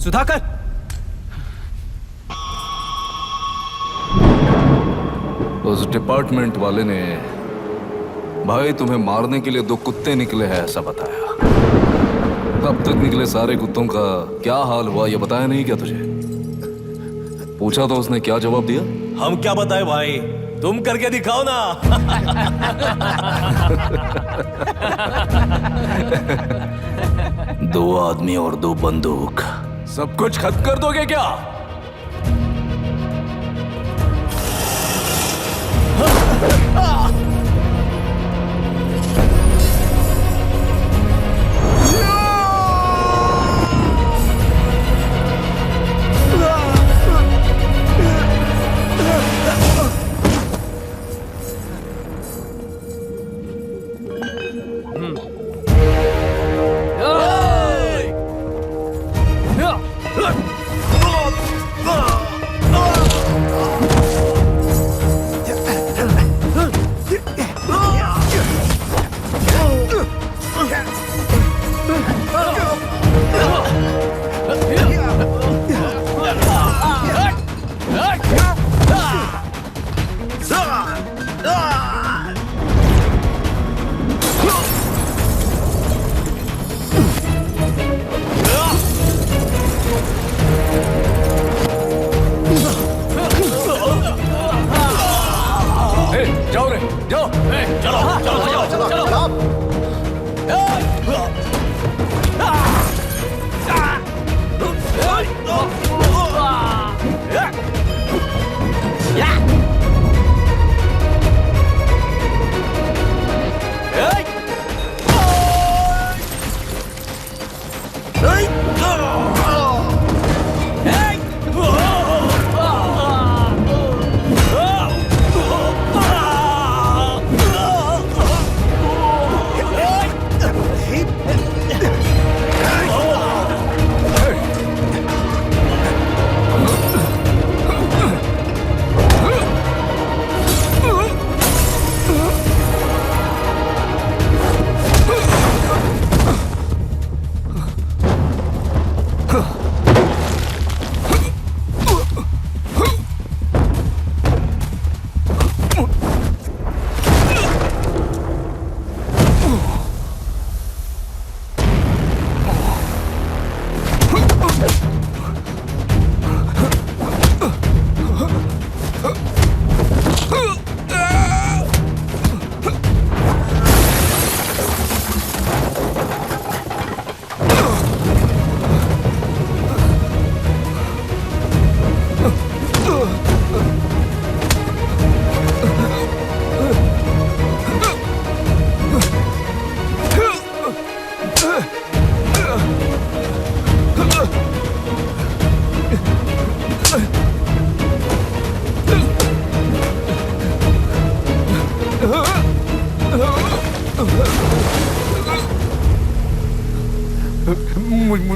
सुधाकर, उस डिपार्टमेंट वाले ने भाई तुम्हें मारने के लिए 2 कुत्ते निकले हैं ऐसा बताया। अब तक निकले सारे कुत्तों का क्या हाल हुआ ये बताया नहीं क्या तुझे? पूछा तो उसने क्या जवाब दिया? हम क्या बताए भाई, तुम करके दिखाओ ना। 2 आदमी और 2 बंदूक, सब कुछ खत्म कर दोगे क्या?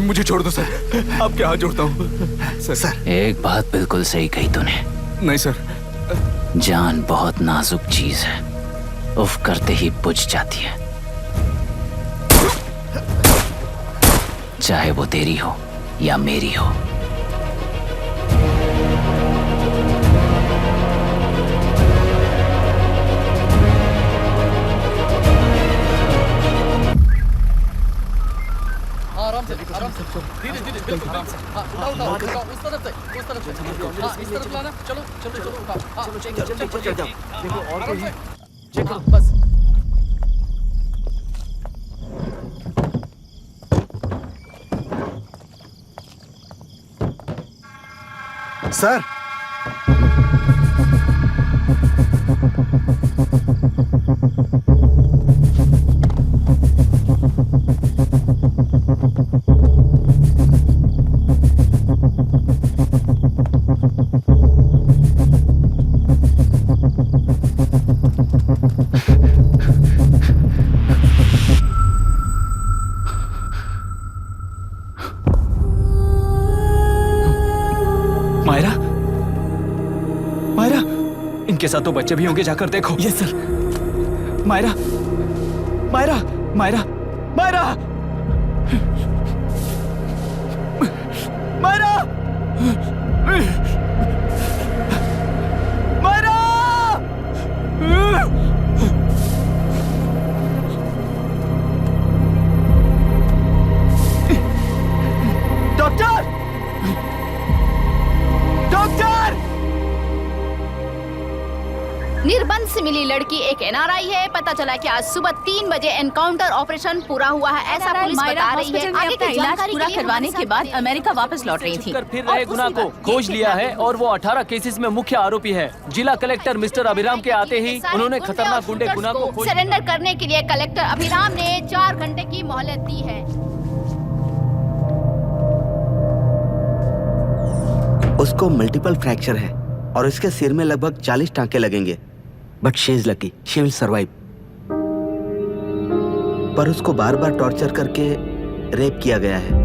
मुझे छोड़ दो सर, आपके हाथ जोड़ता हूँ सर। एक बात बिल्कुल सही कही तूने। नहीं सर। जान बहुत नाजुक चीज है, उफ करते ही बुझ जाती है। चाहे वो तेरी हो या मेरी हो। सर, मायरा, मायरा, इनके साथ तो बच्चे भी होंगे, जाकर देखो। Yes sir. Myra, Myra, Myra, Myra, Myra, Myra, doctor, doctor! निर्बंध से मिली लड़की एक एनआरआई है। पता चला कि आज सुबह 3 बजे एनकाउंटर ऑपरेशन पूरा हुआ है, ऐसा पुलिस बता रही है। आगे की इलाज जानकारी पूरा के लिए करवाने हमारे के बाद साथ अमेरिका वापस लौट रही थी। फिर रहे गुनाह को खोज लिया है और वो 18 केसेस में मुख्य आरोपी है। जिला कलेक्टर मिस्टर अभिराम के आते ही उन्होंने खतरनाक गुंडे गुनाह को खोज सरेंडर करने के लिए कलेक्टर अभिराम ने 4 घंटे की मोहलत दी है। उसको मल्टीपल फ्रैक्चर है और इसके सिर में लगभग 40 टांके लगेंगे, but she is lucky, she will survive. पर उसको बार बार टॉर्चर करके रेप किया गया है।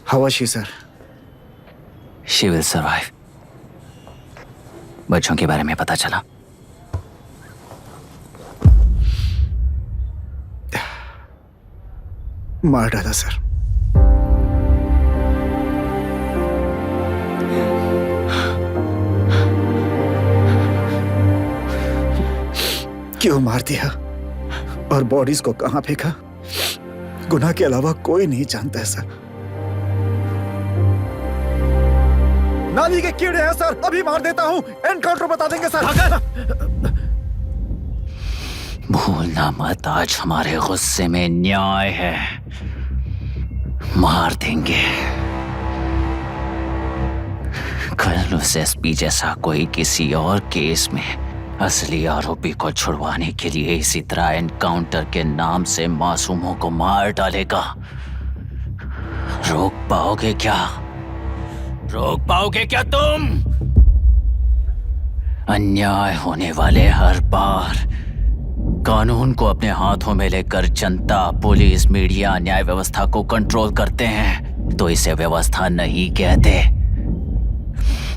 How was she, sir? She will survive. बच्चों के बारे में पता चला? मार डाला सर। क्यों मार दिया और बॉडीज को कहां फेंका, गुनाह के अलावा कोई नहीं जानता है सर। नाली के कीड़े हैं सर, अभी मार देता हूं, एनकाउंटर बता देंगे सर। भूलना मत, आज हमारे गुस्से में न्याय है, मार देंगे। कल उस एसपी जैसा कोई किसी और केस में असली आरोपी को छुड़वाने के लिए इसी तरह एनकाउंटर के नाम से मासूमों को मार डालेगा। रोक पाओगे क्या? रोक पाओगे क्या तुम? अन्याय होने वाले हर बार कानून को अपने हाथों में लेकर जनता, पुलिस, मीडिया, न्याय व्यवस्था को कंट्रोल करते हैं, तो इसे व्यवस्था नहीं कहते।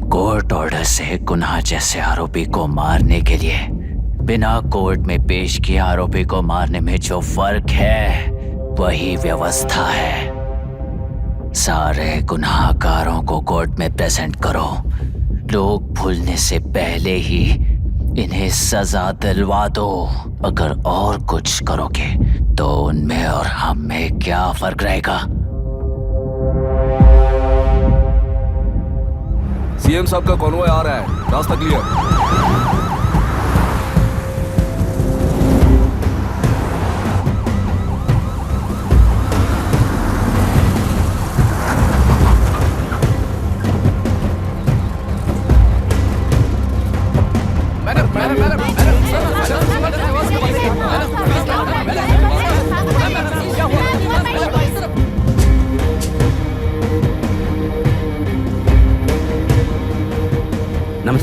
कोर्ट ऑर्डर से गुनाह जैसे आरोपी को मारने के लिए बिना कोर्ट में पेश किए आरोपी को मारने में जो फर्क है वही व्यवस्था है। सारे गुनाहगारों को कोर्ट में प्रेजेंट करो, लोग भूलने से पहले ही इन्हें सजा दिलवा दो। अगर और कुछ करोगे तो उनमें और हम में क्या फर्क रहेगा? सीएम साहब का कॉन्वॉय आ रहा है, रास्ता क्लियर।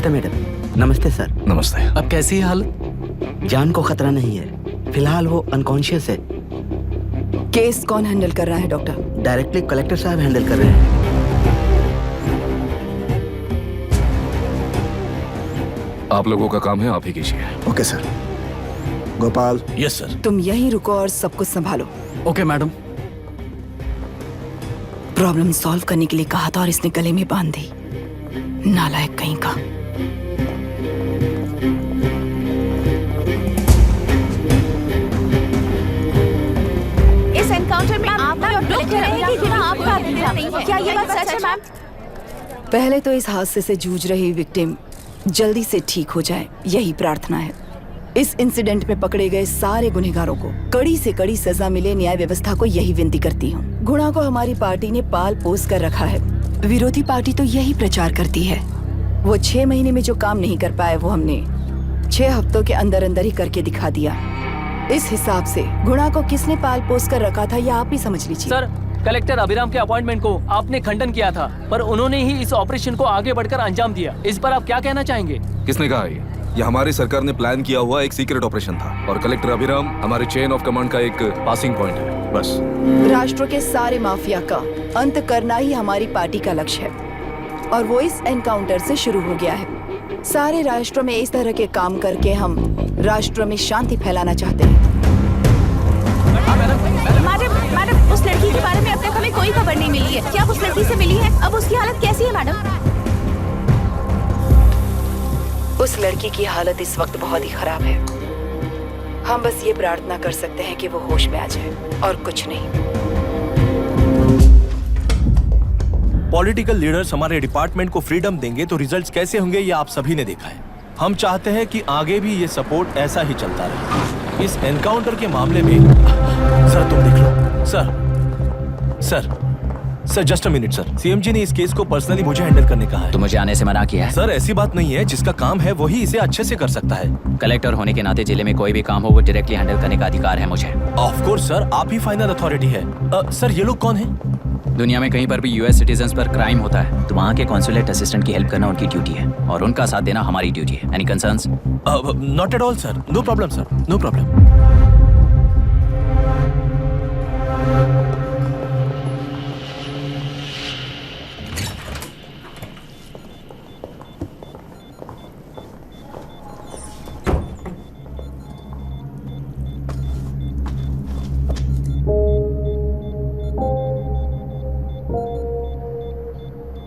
नमस्ते मैडम। नमस्ते सर। नमस्ते। अब कैसी है हालत? जान को खतरा नहीं है, फिलहाल वो अनकॉन्शियस है। केस कौन हैंडल कर रहा है डॉक्टर? डायरेक्टली कलेक्टर साहब हैंडल कर रहे हैं। आप लोगों का काम है, आप ही कीजिए। Okay sir. Gopal. Yes sir. तुम यहीं रुको और सब कुछ संभालो। Okay madam. प्रॉब्लम सॉल्व करने के लिए कहा था और इसने गले में बांध दी। नालायक कहीं का। इस एनकाउंटर में आपका और कलेक्टर अभिराम की आपका नहीं है। क्या ये बात सच है मैम? पहले तो इस हादसे से जूझ रही विक्टिम जल्दी से ठीक हो जाए, यही प्रार्थना है। इस इंसिडेंट में पकड़े गए सारे गुनहगारों को कड़ी से कड़ी सजा मिले, न्याय व्यवस्था को यही विनती करती हूँ। गुणा को हमारी पार्टी ने पाल पोस कर रखा है। विरोधी पार्टी तो यही प्रचार करती है। वो 6 महीने में जो काम नहीं कर पाए वो हमने 6 हफ्तों के अंदर अंदर ही करके दिखा दिया। इस हिसाब से गुणा को किसने पाल पोस कर रखा था, यह आप ही समझ लीजिए। सर, कलेक्टर अभिराम के अपॉइंटमेंट को आपने खंडन किया था, पर उन्होंने ही इस ऑपरेशन को आगे बढ़कर अंजाम दिया। इस पर आप क्या कहना चाहेंगे? किसने कहा ये हमारी सरकार ने प्लान किया हुआ एक सीक्रेट ऑपरेशन था और कलेक्टर अभिराम हमारे चेन ऑफ कमांड का एक पासिंग पॉइंट है, बस। राष्ट्र के सारे माफिया का अंत करना ही हमारी पार्टी का लक्ष्य है और वो इस एनकाउंटर से शुरू हो गया है। सारे राष्ट्रों में इस तरह के काम करके हम राष्ट्र में शांति फैलाना चाहते हैं। मैडम, उस लड़की के बारे में अब तक हमें कोई खबर नहीं मिली है। क्या आप उस लड़की से मिली है? अब उसकी हालत कैसी है मैडम? उस लड़की की हालत इस वक्त बहुत ही खराब है। हम बस ये प्रार्थना कर सकते हैं कि वो होश में आ जाए और कुछ नहीं। पॉलिटिकल लीडर्स हमारे डिपार्टमेंट को फ्रीडम देंगे तो रिजल्ट्स कैसे होंगे ये आप सभी ने देखा है। हम चाहते हैं कि आगे भी ये सपोर्ट ऐसा ही चलता रहे। इस एनकाउंटर के मामले में सर तुम देख लो। Sir just a minute sir. CMG ने इस केस को पर्सनली मुझे हैंडल करने कहा है। तो मुझे आने से मना किया है। सर ऐसी बात नहीं है, जिसका काम है वही इसे अच्छे से कर सकता है। कलेक्टर होने के नाते जिले में कोई भी काम हो वो डायरेक्टली हैंडल करने का अधिकार है मुझे। ऑफ कोर्स सर, आप ही फाइनल अथॉरिटी है। सर ये लोग कौन है? दुनिया में कहीं पर भी यूएस सिटीजन्स पर क्राइम होता है तो वहाँ के कॉन्सुलेट असिस्टेंट की हेल्प करना उनकी ड्यूटी है और उनका साथ देना हमारी ड्यूटी है। Any concerns? Not at all sir, no problem sir, no problem.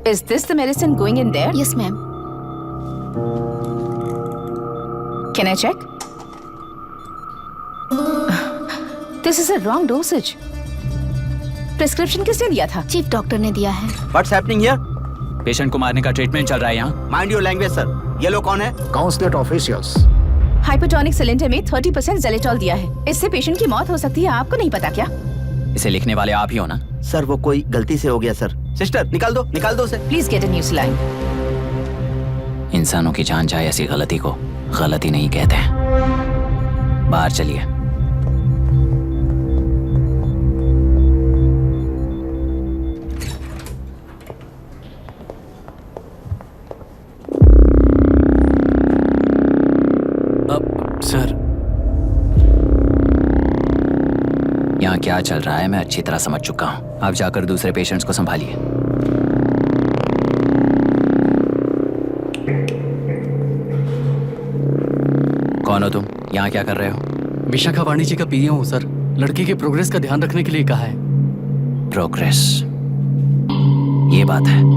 Is this the medicine going in there? Yes, ma'am. Can I check? This is a wrong dosage. Prescription किसने दिया था? चीफ डॉक्टर ने दिया है। What's happening here? Patient को मारने का treatment चल रहा है यहाँ। Mind your language, sir. ये लोग कौन है? Consulate officials. हाइपोटोनिक सिलेंडर में 30% जेलेटॉल दिया है। इससे पेशेंट की मौत हो सकती है। आपको नहीं पता क्या? इसे लिखने वाले आप ही हो ना? सर वो कोई गलती से हो गया सर। सिस्टर निकाल दो उसे। Please get a new saline. इंसानों की जान जाए ऐसी गलती को गलती नहीं कहते हैं। बाहर चलिए। सर यहाँ क्या चल रहा है मैं अच्छी तरह समझ चुका हूँ। आप जाकर दूसरे पेशेंट्स को संभालिए। कौन हो तुम? यहाँ क्या कर रहे हो? विशाखा वाणिज्य का पीए हूँ सर। लड़की के प्रोग्रेस का ध्यान रखने के लिए कहा है। प्रोग्रेस, ये बात है।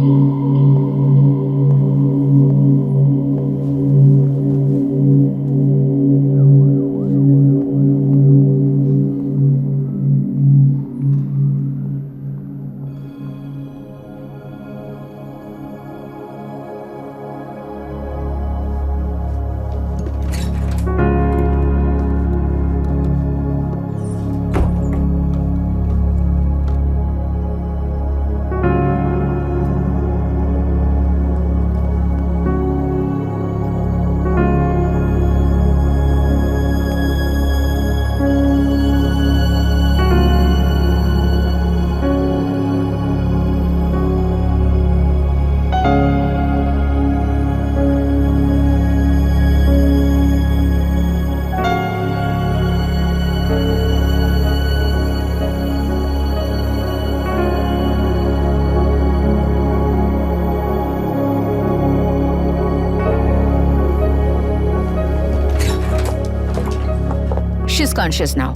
She's conscious now.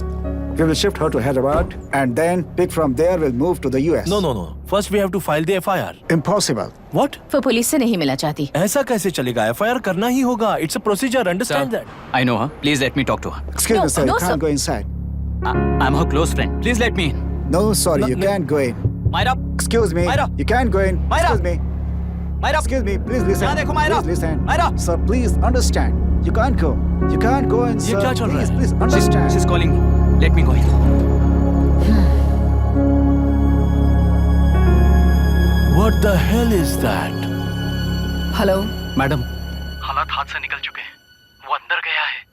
We will shift her to Hyderabad and then pick from there. We'll move to the US. No, no, no. First we have to file the FIR. Impossible. What? वो police से नहीं मिला चाहती। ऐसा कैसे चलेगा? FIR करना ही होगा. It's a procedure. Understand that? I know her. Please let me talk to her. Excuse No, me, sir. no, You can't sir. go inside. I'm her close friend. Please let me in. No, sorry. No, you no. can't go in. Myra, Excuse me. Myra. You can't go in. Myra. Excuse me. Myra. Excuse me. Please listen. यहाँ देखो, Myra. Please listen. Myra. Sir, please understand. You can't go. You can't go in, ये sir. क्या चल रहा Please, है? please She's understand. calling me. Let me go in. What the hell is that? Hello, madam, हालात हाथ से निकल चुके हैं। वो अंदर गया है।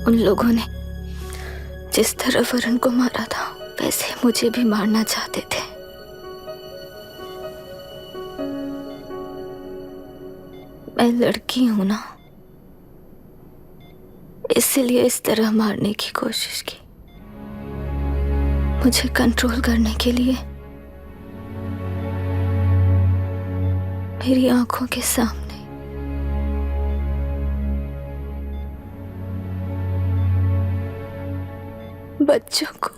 उन लोगों ने जिस तरह वरुण को मारा था वैसे मुझे भी मारना चाहते थे। मैं लड़की हूं ना, इसलिए इस तरह मारने की कोशिश की। मुझे कंट्रोल करने के लिए मेरी आंखों के सामने बच्चों को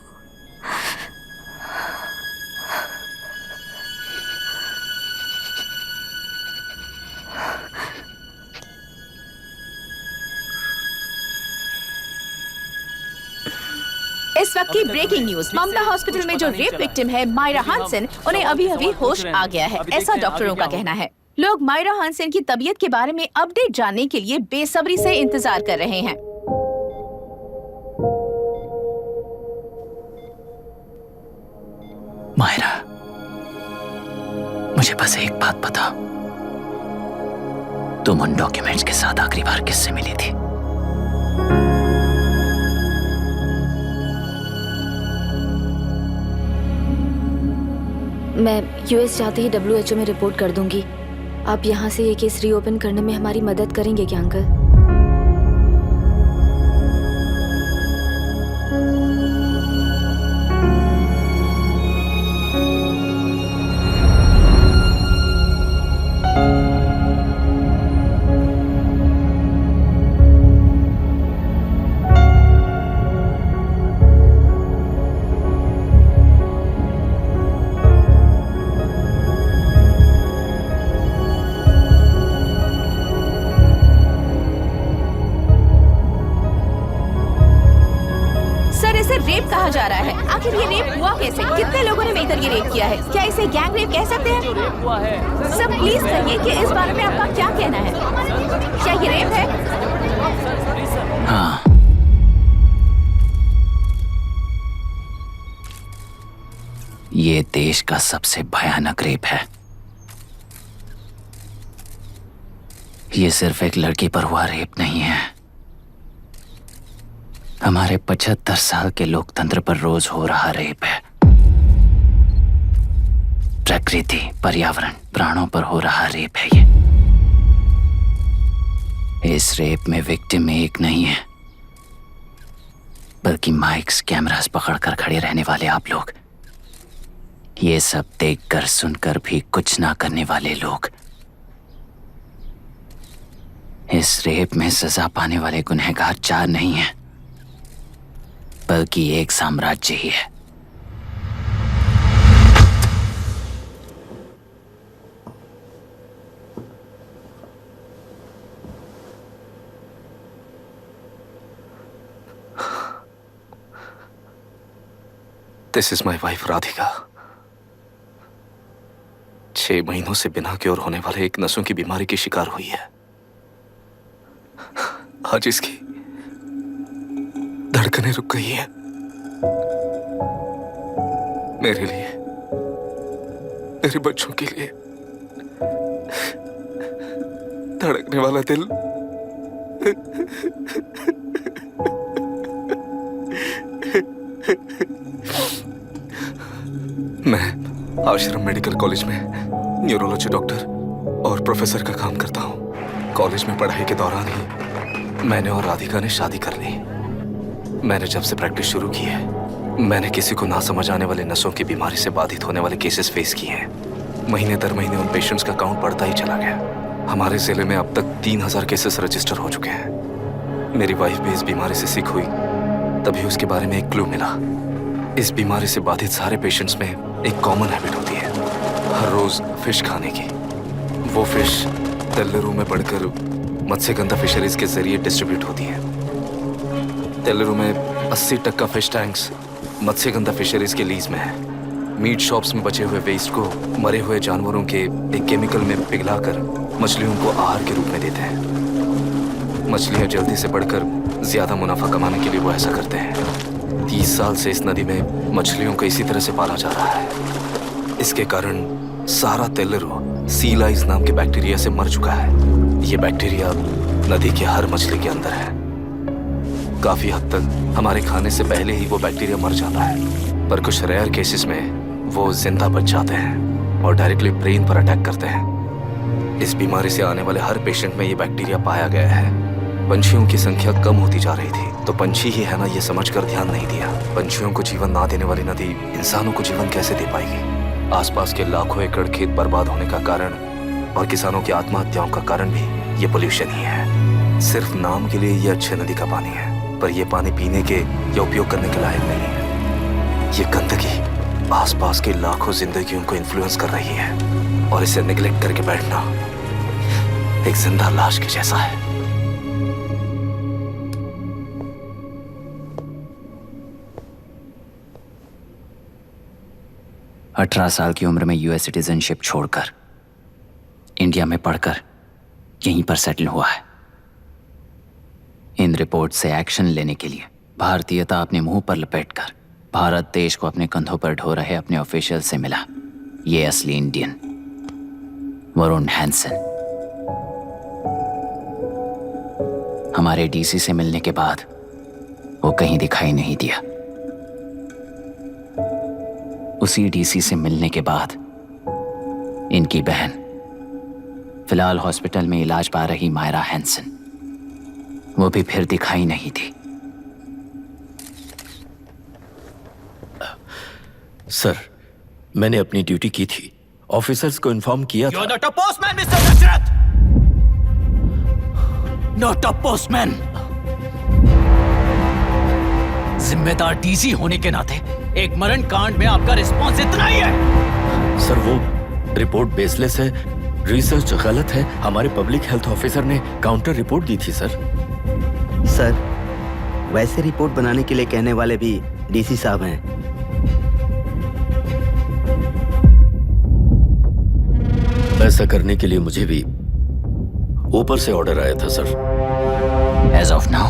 इस वक्त की ब्रेकिंग न्यूज, ममता हॉस्पिटल में जो रेप विक्टिम है मायरा हानसन, उन्हें अभी अभी होश आ गया है, ऐसा डॉक्टरों का कहना है। लोग मायरा हानसन की तबीयत के बारे में अपडेट जानने के लिए बेसब्री से इंतजार कर रहे हैं। मायरा, मुझे बस एक बात बता, तुम उन डॉक्यूमेंट्स के साथ आखिरी बार किससे मिली थी? मैं यूएस जाते ही WHO में रिपोर्ट कर दूंगी। आप यहाँ से ये केस रीओपन करने में हमारी मदद करेंगे क्या अंकल? रेप कहा जा रहा है, आखिर ये रेप हुआ कैसे? कितने लोगों ने मिलकर ये रेप किया है? क्या इसे गैंग रेप कह सकते हैं? रेप हुआ है। सब प्लीज कहिए कि इस बारे में आपका क्या कहना है? क्या ये रेप है? हाँ, ये देश का सबसे भयानक रेप है। ये सिर्फ एक लड़की पर हुआ रेप नहीं है, हमारे 75 साल के लोकतंत्र पर रोज हो रहा रेप है। प्रकृति, पर्यावरण, प्राणों पर हो रहा रेप है ये। इस रेप में विक्टिम एक नहीं है, बल्कि माइक्स, कैमरास पकड़कर खड़े रहने वाले आप लोग, ये सब देखकर सुनकर भी कुछ ना करने वाले लोग। इस रेप में सजा पाने वाले गुनहगार 4 नहीं हैं, बल्कि एक साम्राज्य ही है। This is my wife Radhika. 6 महीनों से बिना क्योर होने वाले एक नसों की बीमारी की शिकार हुई है। आज इसकी धड़कनें रुक गई है। मेरे लिए, मेरे बच्चों के लिए धड़कने वाला दिल मैं आश्रम मेडिकल कॉलेज में न्यूरोलॉजी डॉक्टर और प्रोफेसर का काम करता हूँ। कॉलेज में पढ़ाई के दौरान ही मैंने और राधिका ने शादी कर ली। मैंने जब से प्रैक्टिस शुरू की है, मैंने किसी को ना समझ आने वाले नसों की बीमारी से बाधित होने वाले केसेस फेस किए हैं। महीने दर महीने उन पेशेंट्स का काउंट बढ़ता ही चला गया। हमारे जिले में अब तक 3000 केसेस रजिस्टर हो चुके हैं। मेरी वाइफ भी इस बीमारी से सिक हुई, तभी उसके बारे में एक क्लू मिला। इस बीमारी से बाधित सारे पेशेंट्स में एक कॉमन हैबिट होती है, हर रोज फिश खाने की। वो फिश तेल्लुरु में बढ़कर मत्स्यगंधा फिशरीज के जरिए डिस्ट्रीब्यूट होती है। तेल्लुरु में 80% फिश टैंक्स मत्स्यगंधा फिशरीज के लीज में है। मीट शॉप्स में बचे हुए वेस्ट को मरे हुए जानवरों के एक केमिकल में पिघलाकर मछलियों को आहार के रूप में देते हैं। मछलियां जल्दी से बढ़कर ज्यादा मुनाफा कमाने के लिए वो ऐसा करते हैं। 30 साल से इस नदी में मछलियों को इसी तरह से पाला जा रहा है। इसके कारण सारा तेल्लुरु सी लाइस नाम के बैक्टीरिया से मर चुका है। ये बैक्टीरिया नदी के हर मछली के अंदर है। काफी हद तक हमारे खाने से पहले ही वो बैक्टीरिया मर जाता है, पर कुछ रेयर केसेस में वो जिंदा बच जाते हैं और डायरेक्टली ब्रेन पर अटैक करते हैं। इस बीमारी से आने वाले हर पेशेंट में ये बैक्टीरिया पाया गया है। पंछियों की संख्या कम होती जा रही थी, तो पंछी ही है ना ये समझकर ध्यान नहीं दिया। पंछियों को जीवन ना देने वाली नदी इंसानों को जीवन कैसे दे पाएगी? आसपास के लाखों एकड़ खेत बर्बाद होने का कारण और किसानों की आत्महत्याओं का कारण भी ये पोल्यूशन ही है। सिर्फ नाम के लिए ये अच्छे नदी का पानी है, पर ये पानी पीने के या उपयोग करने के लायक नहीं है। ये गंदगी आसपास के लाखों जिंदगियों को इन्फ्लुएंस कर रही है और इसे निगलेक्ट करके बैठना एक जिंदा लाश के जैसा है। अठारह साल की उम्र में यूएस सिटीजनशिप छोड़कर इंडिया में पढ़कर यहीं पर सेटल हुआ है। इन रिपोर्ट से एक्शन लेने के लिए भारतीयता अपने मुंह पर लपेटकर भारत देश को अपने कंधों पर ढो रहे अपने ऑफिशियल से मिला ये असली इंडियन वरुण हैंसन। हमारे डीसी से मिलने के बाद वो कहीं दिखाई नहीं दिया। उसी डीसी से मिलने के बाद इनकी बहन, फिलहाल हॉस्पिटल में इलाज पा रही मायरा हैंसन, वो भी फिर दिखाई नहीं दी। सर, मैंने अपनी ड्यूटी की थी। ऑफिसर्स को इन्फॉर्म किया था। You're not a postman, Mr. Dashrath! Not a postman! जिम्मेदार डीसी होने के नाते एक मरण कांड में आपका रिस्पॉन्स इतना ही है। सर, वो रिपोर्ट बेसलेस है, रिसर्च गलत है। हमारे पब्लिक हेल्थ ऑफिसर ने काउंटर रिपोर्ट दी थी सर। सर, वैसे रिपोर्ट बनाने के लिए कहने वाले भी डीसी साहब हैं। ऐसा करने के लिए मुझे भी ऊपर से ऑर्डर आया था sir. As of now,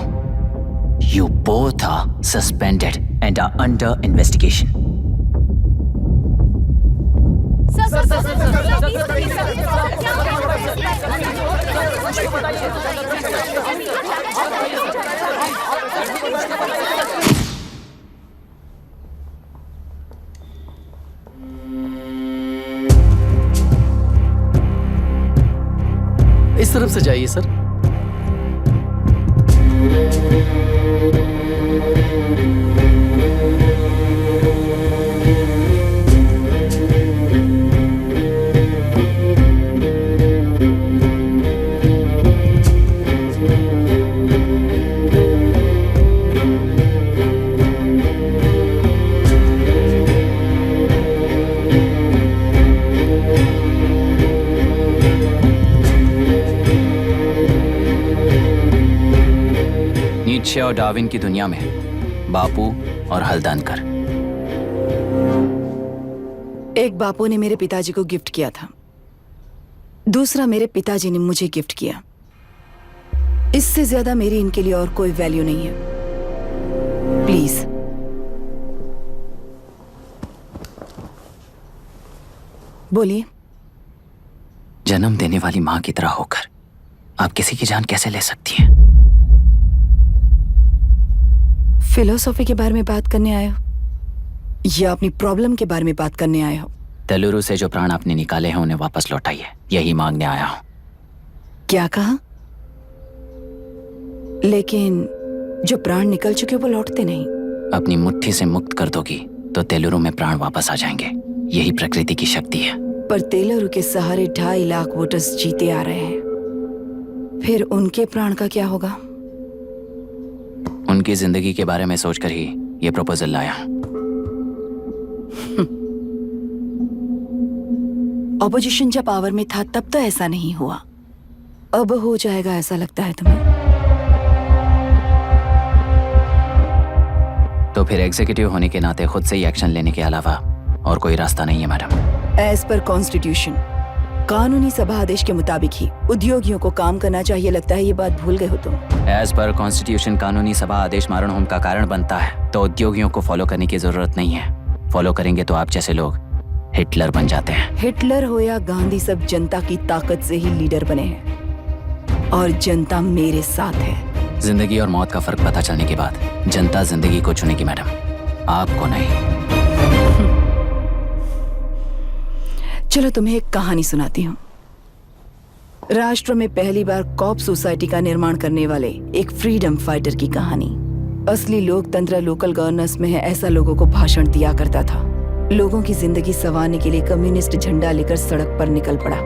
you both are suspended and are under investigation. इस तरफ से जाइए सर। नीत्शे और डार्विन की दुनिया में बापू और हल्दनकर। एक बापू ने मेरे पिताजी को गिफ्ट किया था, दूसरा मेरे पिताजी ने मुझे गिफ्ट किया। इससे ज्यादा मेरी इनके लिए और कोई वैल्यू नहीं है। प्लीज बोलिए। जन्म देने वाली मां की तरह होकर आप किसी की जान कैसे ले सकती हैं? फिलोसॉफी के बारे में बात करने आए हो या अपनी प्रॉब्लम के बारे में बात करने आए हो? तेलुरु से जो प्राण आपने निकाले हैं उन्हें वापस लौटाइए, यही मांगने आया हूँ। क्या कहा? लेकिन जो प्राण निकल चुके वो लौटते नहीं। अपनी मुट्ठी से मुक्त कर दोगी तो तेलुरु में प्राण वापस आ जाएंगे, यही प्रकृति की शक्ति है। पर तेलुरु के सहारे 2.5 लाख वोटर्स जीते आ रहे हैं, फिर उनके प्राण का क्या होगा? उनकी जिंदगी के बारे में सोचकर ही ये प्रपोजल लाया हूं। ऑपोजिशन जब पावर में था तब तो ऐसा नहीं हुआ, अब हो जाएगा ऐसा लगता है तुम्हें? तो फिर एग्जीक्यूटिव होने के नाते खुद से ही एक्शन लेने के अलावा और कोई रास्ता नहीं है मैडम। एज पर कॉन्स्टिट्यूशन, कानूनी सभा आदेश के मुताबिक ही उद्योगियों को काम करना चाहिए। लगता है ये बात भूल गए हो तुम। एज पर कॉन्स्टिट्यूशन कानूनी सभा आदेश मारण होम का कारण बनता है, तो उद्योगियों को फॉलो करने की जरूरत नहीं है। फॉलो करेंगे तो आप जैसे लोग हिटलर बन जाते हैं। हिटलर हो या गांधी, सब जनता की ताकत से ही लीडर बने हैं और जनता मेरे साथ है। जिंदगी और मौत का फर्क पता चलने के बाद जनता जिंदगी को चुनेगी मैडम, आपको नहीं। चलो तुम्हें एक कहानी सुनाती हूँ। राष्ट्र में पहली बार कॉप सोसाइटी का निर्माण करने वाले एक फ्रीडम फाइटर की कहानी। असली लोकतंत्र लोकल गवर्नेंस में है, ऐसा लोगों को भाषण दिया करता था। लोगों की जिंदगी संवारने के लिए कम्युनिस्ट झंडा लेकर सड़क पर निकल पड़ा।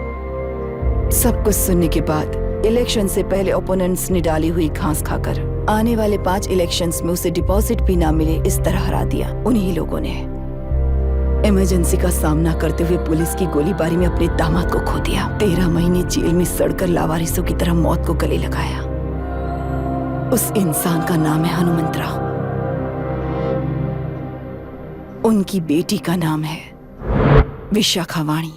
सब कुछ सुनने के बाद इलेक्शन से पहले ओपोनेंट्स ने डाली हुई घास खाकर आने वाले 5 इलेक्शंस में उसे डिपॉजिट भी ना मिले, इस तरह हरा दिया। उन्हीं लोगों ने इमरजेंसी का सामना करते हुए पुलिस की गोलीबारी में अपने दामाद को खो दिया। 13 महीने जेल में सड़कर लावारिसों की तरह मौत को गले लगाया। उस इंसान का नाम है हनुमंतराव। उनकी बेटी का नाम है विशाखावाणी।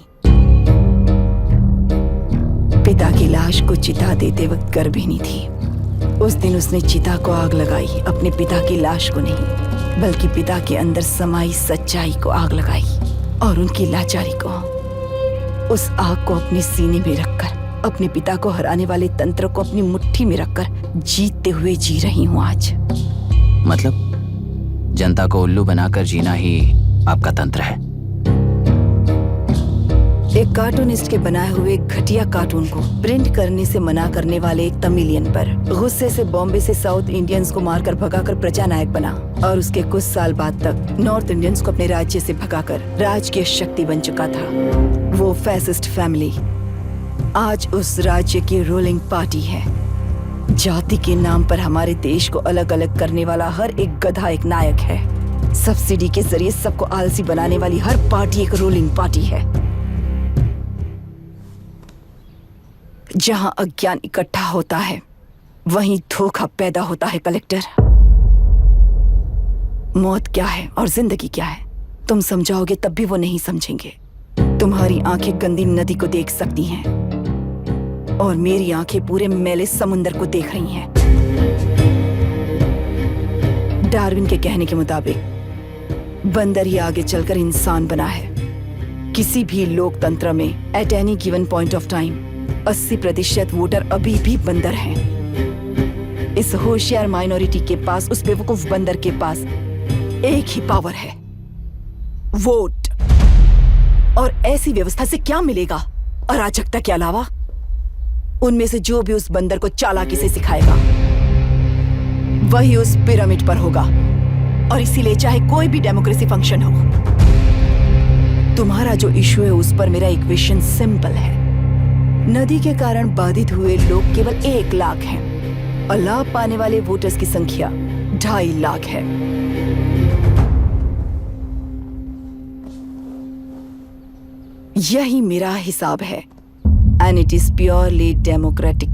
पिता की लाश को चिता देते वक्त गर्भिणी थी। उस दिन उसने चिता को आग लगाई, अपने पिता की लाश को नहीं, बल्कि पिता के अंदर समाई सच्चाई को आग लगाई और उनकी लाचारी को। उस आग को अपने सीने में रखकर, अपने पिता को हराने वाले तंत्र को अपनी मुट्ठी में रखकर जीतते हुए जी रही हूँ आज। मतलब जनता को उल्लू बनाकर जीना ही आपका तंत्र है? एक कार्टूनिस्ट के बनाए हुए घटिया कार्टून को प्रिंट करने से मना करने वाले एक तमिलियन पर गुस्से से बॉम्बे से साउथ इंडियंस को मारकर भगाकर प्रजा नायक बना और उसके कुछ साल बाद तक नॉर्थ इंडियंस को अपने राज्य से भगाकर राजकीय शक्ति बन चुका था। वो फैसिस्ट फैमिली आज उस राज्य की रूलिंग पार्टी है। जाति के नाम पर हमारे देश को अलग अलग करने वाला हर एक गधा एक नायक है। सब्सिडी के जरिए सबको आलसी बनाने वाली हर पार्टी एक रूलिंग पार्टी है। जहां अज्ञान इकट्ठा होता है वहीं धोखा पैदा होता है। कलेक्टर, मौत क्या है और जिंदगी क्या है तुम समझाओगे तब भी वो नहीं समझेंगे। तुम्हारी आंखें गंदी नदी को देख सकती हैं और मेरी आंखें पूरे मैले समुंदर को देख रही हैं। डार्विन के कहने के मुताबिक बंदर ही आगे चलकर इंसान बना है। किसी भी लोकतंत्र में at any given point of time 80% voter अभी भी बंदर हैं। इस होशियार माइनॉरिटी के पास, उस बेवकूफ बंदर के पास एक ही पावर है, वोट। और ऐसी व्यवस्था से क्या मिलेगा अराजकता के अलावा? उनमें से जो भी उस बंदर को चालाकी से सिखाएगा वही उस पिरामिड पर होगा। और इसीलिए चाहे कोई भी डेमोक्रेसी फंक्शन हो, तुम्हारा जो इशू है उस पर मेरा इक्वेशन सिंपल है। नदी के कारण बाधित हुए लोग केवल 1 लाख हैं और लाभ पाने वाले वोटर्स की संख्या 2.5 लाख है। यही मेरा हिसाब है and it is purely democratic.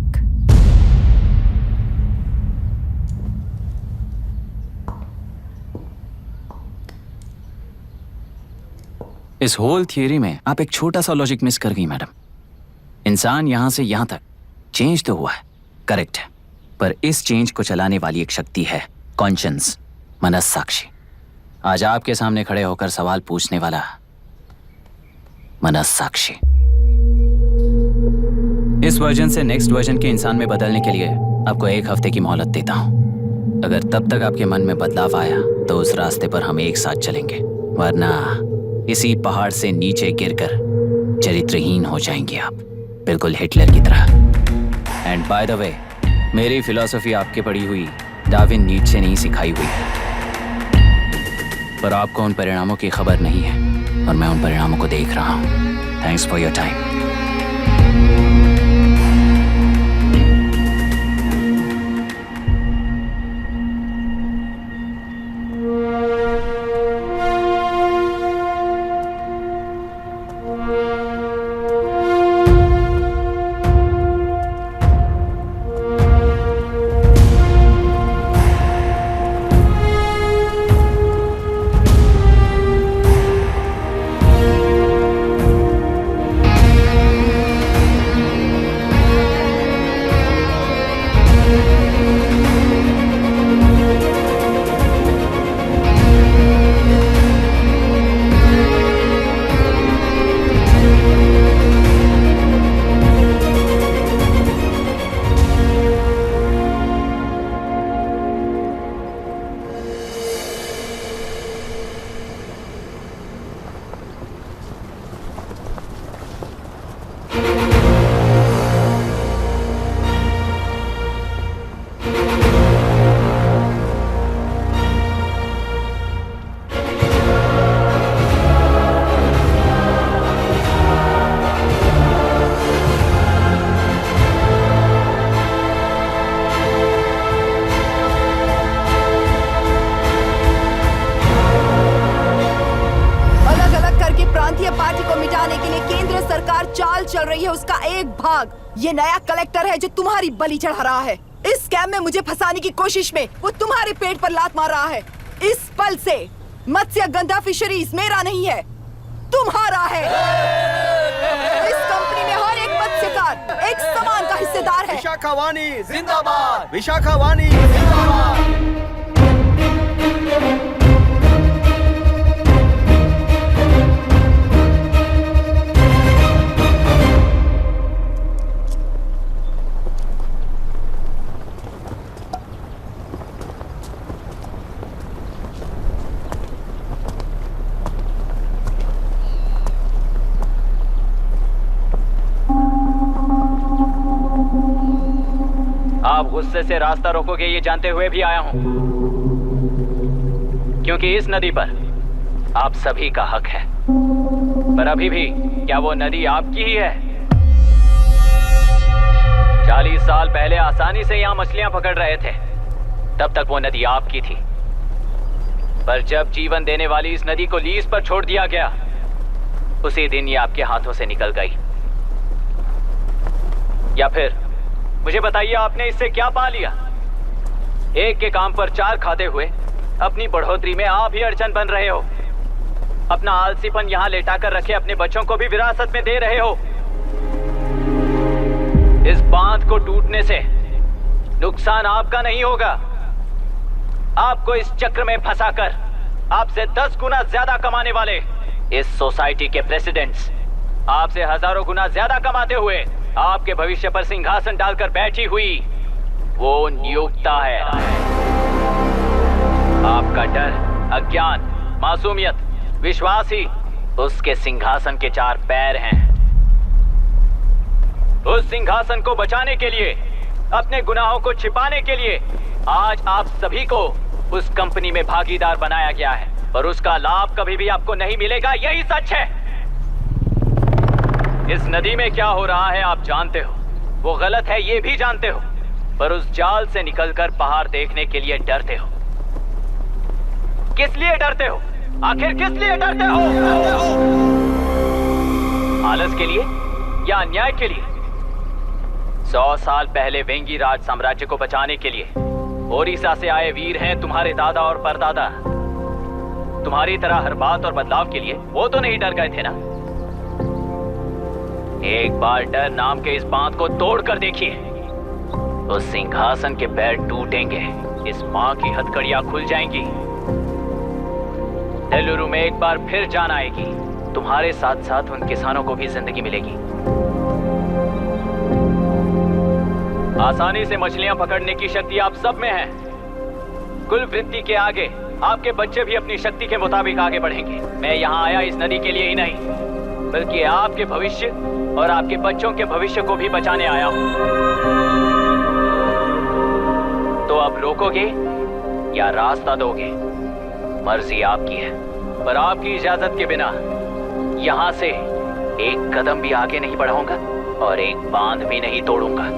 इस होल थियरी में आप एक छोटा सा लॉजिक मिस कर गई मैडम। इंसान यहां से यहां तक चेंज तो हुआ है, करेक्ट है, पर इस चेंज को चलाने वाली एक शक्ति है, कॉन्शियंस, मनस्साक्षी। आज आपके सामने खड़े होकर सवाल पूछने वाला मनस्साक्षी। इस वर्जन से नेक्स्ट वर्जन के इंसान में बदलने के लिए आपको 1 हफ्ते की मोहलत देता हूं। अगर तब तक आपके मन में बदलाव आया तो उस रास्ते पर हम एक साथ चलेंगे। वरना इसी पहाड़ से नीचे गिरकर चरित्रहीन हो जाएंगे आप, बिल्कुल हिटलर की तरह। एंड बाय द वे, मेरी फिलॉसफी आपके पढ़ी हुई डार्विन नीचे नहीं सिखाई हुई है, पर आपको उन परिणामों की खबर नहीं है और मैं उन परिणामों को देख रहा हूं। Thanks for your time. चल रही है उसका एक भाग ये नया कलेक्टर है जो तुम्हारी बलि चढ़ा रहा है। इस स्कैम में मुझे फंसाने की कोशिश में वो तुम्हारे पेट पर लात मार रहा है। इस पल से मत्स्य गंधा फिशरीज मेरा नहीं है, तुम्हारा है। इस कंपनी में हर एक मत्स्यकार एक समान का हिस्सेदार है। विशाखावाणी जिंदाबाद, विशाखावाणी जिंदाबाद। आप गुस्से से रास्ता रोकोगे ये जानते हुए भी आया हूं, क्योंकि इस नदी पर आप सभी का हक है। पर अभी भी क्या वो नदी आपकी ही है? 40 साल पहले आसानी से यहां मछलियां पकड़ रहे थे, तब तक वो नदी आपकी थी। पर जब जीवन देने वाली इस नदी को लीज पर छोड़ दिया गया, उसी दिन ये आपके हाथों से निकल गई। या फिर मुझे बताइए, आपने इससे क्या पा लिया? एक के काम पर चार खाते हुए अपनी बढ़ोतरी में आप ही अड़चन बन रहे हो। अपना आलसीपन यहां लेटाकर रखे अपने बच्चों को भी विरासत में दे रहे हो। इस बांध को टूटने से नुकसान आपका नहीं होगा, आपको इस चक्र में फंसाकर आपसे 10 गुना ज्यादा कमाने वाले इस सोसाइटी के प्रेसिडेंट्स आपसे हजारों गुना ज्यादा कमाते हुए आपके भविष्य पर सिंहासन डालकर बैठी हुई वो नियोक्ता है। आपका डर, अज्ञान, मासूमियत, विश्वास ही उसके सिंहासन के 4 पैर हैं। उस सिंहासन को बचाने के लिए, अपने गुनाहों को छिपाने के लिए आज आप सभी को उस कंपनी में भागीदार बनाया गया है, और उसका लाभ कभी भी आपको नहीं मिलेगा। यही सच है। इस नदी में क्या हो रहा है आप जानते हो, वो गलत है ये भी जानते हो, पर उस जाल से निकलकर पहाड़ देखने के लिए डरते हो। किस लिए डरते हो? आखिर किस लिए डरते हो? आलस के लिए या अन्याय के लिए? 100 साल पहले वेंगी राज साम्राज्य को बचाने के लिए ओडिशा से आए वीर हैं तुम्हारे दादा और परदादा। तुम्हारी तरह हर बात और बदलाव के लिए वो तो नहीं डर गए थे ना। एक बार डर नाम के इस बांध को तोड़ कर देखिए, तो सिंहासन के पैर टूटेंगे, इस मां की हथकड़ियां खुल जाएंगी। नेल्लूरू में एक बार फिर जान आएगी, तुम्हारे साथ साथ उन किसानों को भी जिंदगी मिलेगी। आसानी से मछलियां पकड़ने की शक्ति आप सब में है। कुल वृत्ति के आगे आपके बच्चे भी अपनी शक्ति के मुताबिक आगे बढ़ेंगे। मैं यहाँ आया इस नदी के लिए ही नहीं, बल्कि आपके भविष्य और आपके बच्चों के भविष्य को भी बचाने आया हूँ। तो आप रोकोगे या रास्ता दोगे, मर्जी आपकी है, पर आपकी इजाजत के बिना यहाँ से एक कदम भी आगे नहीं बढ़ाऊंगा और एक बांध भी नहीं तोड़ूंगा।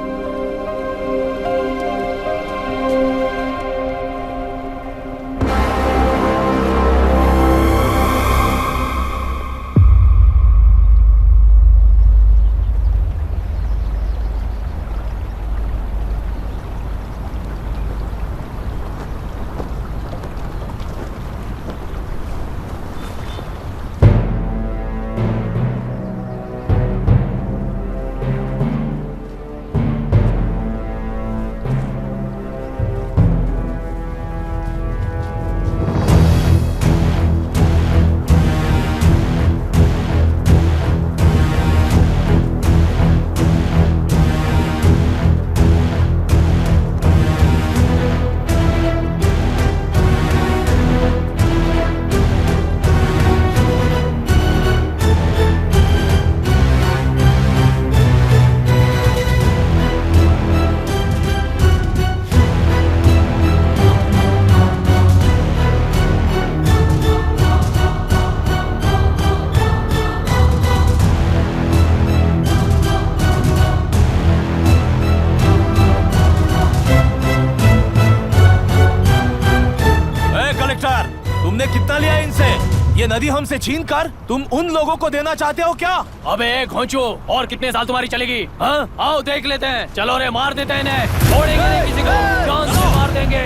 तुमने कितना लिया इनसे? ये नदी हमसे छीन कर तुम उन लोगों को देना चाहते हो क्या? अबे घोंचो, और कितने साल तुम्हारी चलेगी? हाँ, आओ देख लेते हैं। चलो रे, मार देते हैं इन्हें, छोड़ेंगे नहीं किसी को, जान से मार देंगे।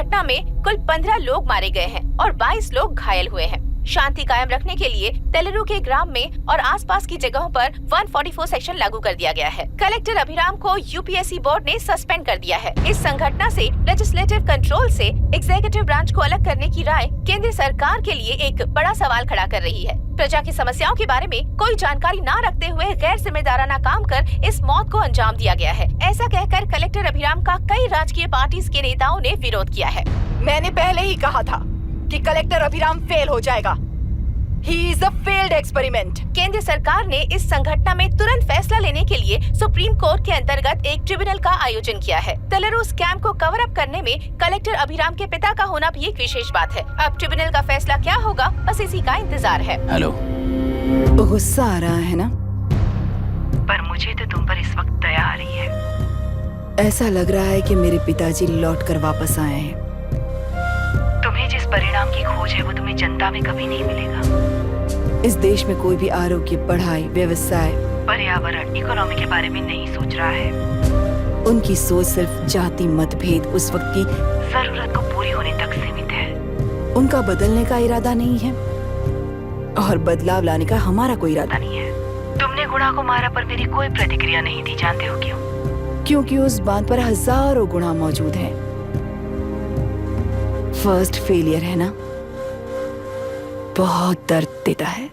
घटना में कुल 15 लोग मारे गए हैं और 22 लोग घायल हुए हैं। शांति कायम रखने के लिए तेलुरु के ग्राम में और आसपास की जगहों पर 144 सेक्शन लागू कर दिया गया है। कलेक्टर अभिराम को यूपीएससी बोर्ड ने सस्पेंड कर दिया है। इस संघटना से लेजिस्लेटिव कंट्रोल से एग्जीक्यूटिव ब्रांच को अलग करने की राय केंद्र सरकार के लिए एक बड़ा सवाल खड़ा कर रही है। प्रजा की समस्याओं के बारे में कोई जानकारी न रखते हुए गैर जिम्मेदाराना काम कर इस मौत को अंजाम दिया गया है। ऐसा कहकर कलेक्टर अभिराम का कई राजकीय पार्टी के नेताओं ने विरोध किया है। मैंने पहले ही कहा था कि कलेक्टर अभिराम फेल हो जाएगा। He is a failed experiment. केंद्र सरकार ने इस संघटना में तुरंत फैसला लेने के लिए सुप्रीम कोर्ट के अंतर्गत एक ट्रिब्यूनल का आयोजन किया है। तेलुरु स्कैम को कवर अप करने में कलेक्टर अभिराम के पिता का होना भी एक विशेष बात है। अब ट्रिब्यूनल का फैसला क्या होगा, बस इसी का इंतजार है। हेलो। गुस्सा आ रहा है ना? पर मुझे तो तुम पर इस वक्त दया आ रही है। ऐसा लग रहा है कि मेरे पिताजी लौट कर वापस आए हैं। तुम्हें जिस परिणाम की खोज है वो तुम्हें जनता में कभी नहीं मिलेगा। इस देश में कोई भी आरोग्य, पढ़ाई, व्यवसाय, पर्यावरण, इकोनॉमी के बारे में नहीं सोच रहा है। उनकी सोच सिर्फ जाति मतभेद उस वक्त की जरूरत को पूरी होने तक सीमित है। उनका बदलने का इरादा नहीं है और बदलाव लाने का हमारा कोई इरादा नहीं है। तुमने गुणा को मारा पर मेरी कोई प्रतिक्रिया नहीं दी, जानते हो क्यों? क्योंकि उस बात पर हजारों गुणा मौजूद है। फर्स्ट फेलियर है ना, बहुत दर्द देता है।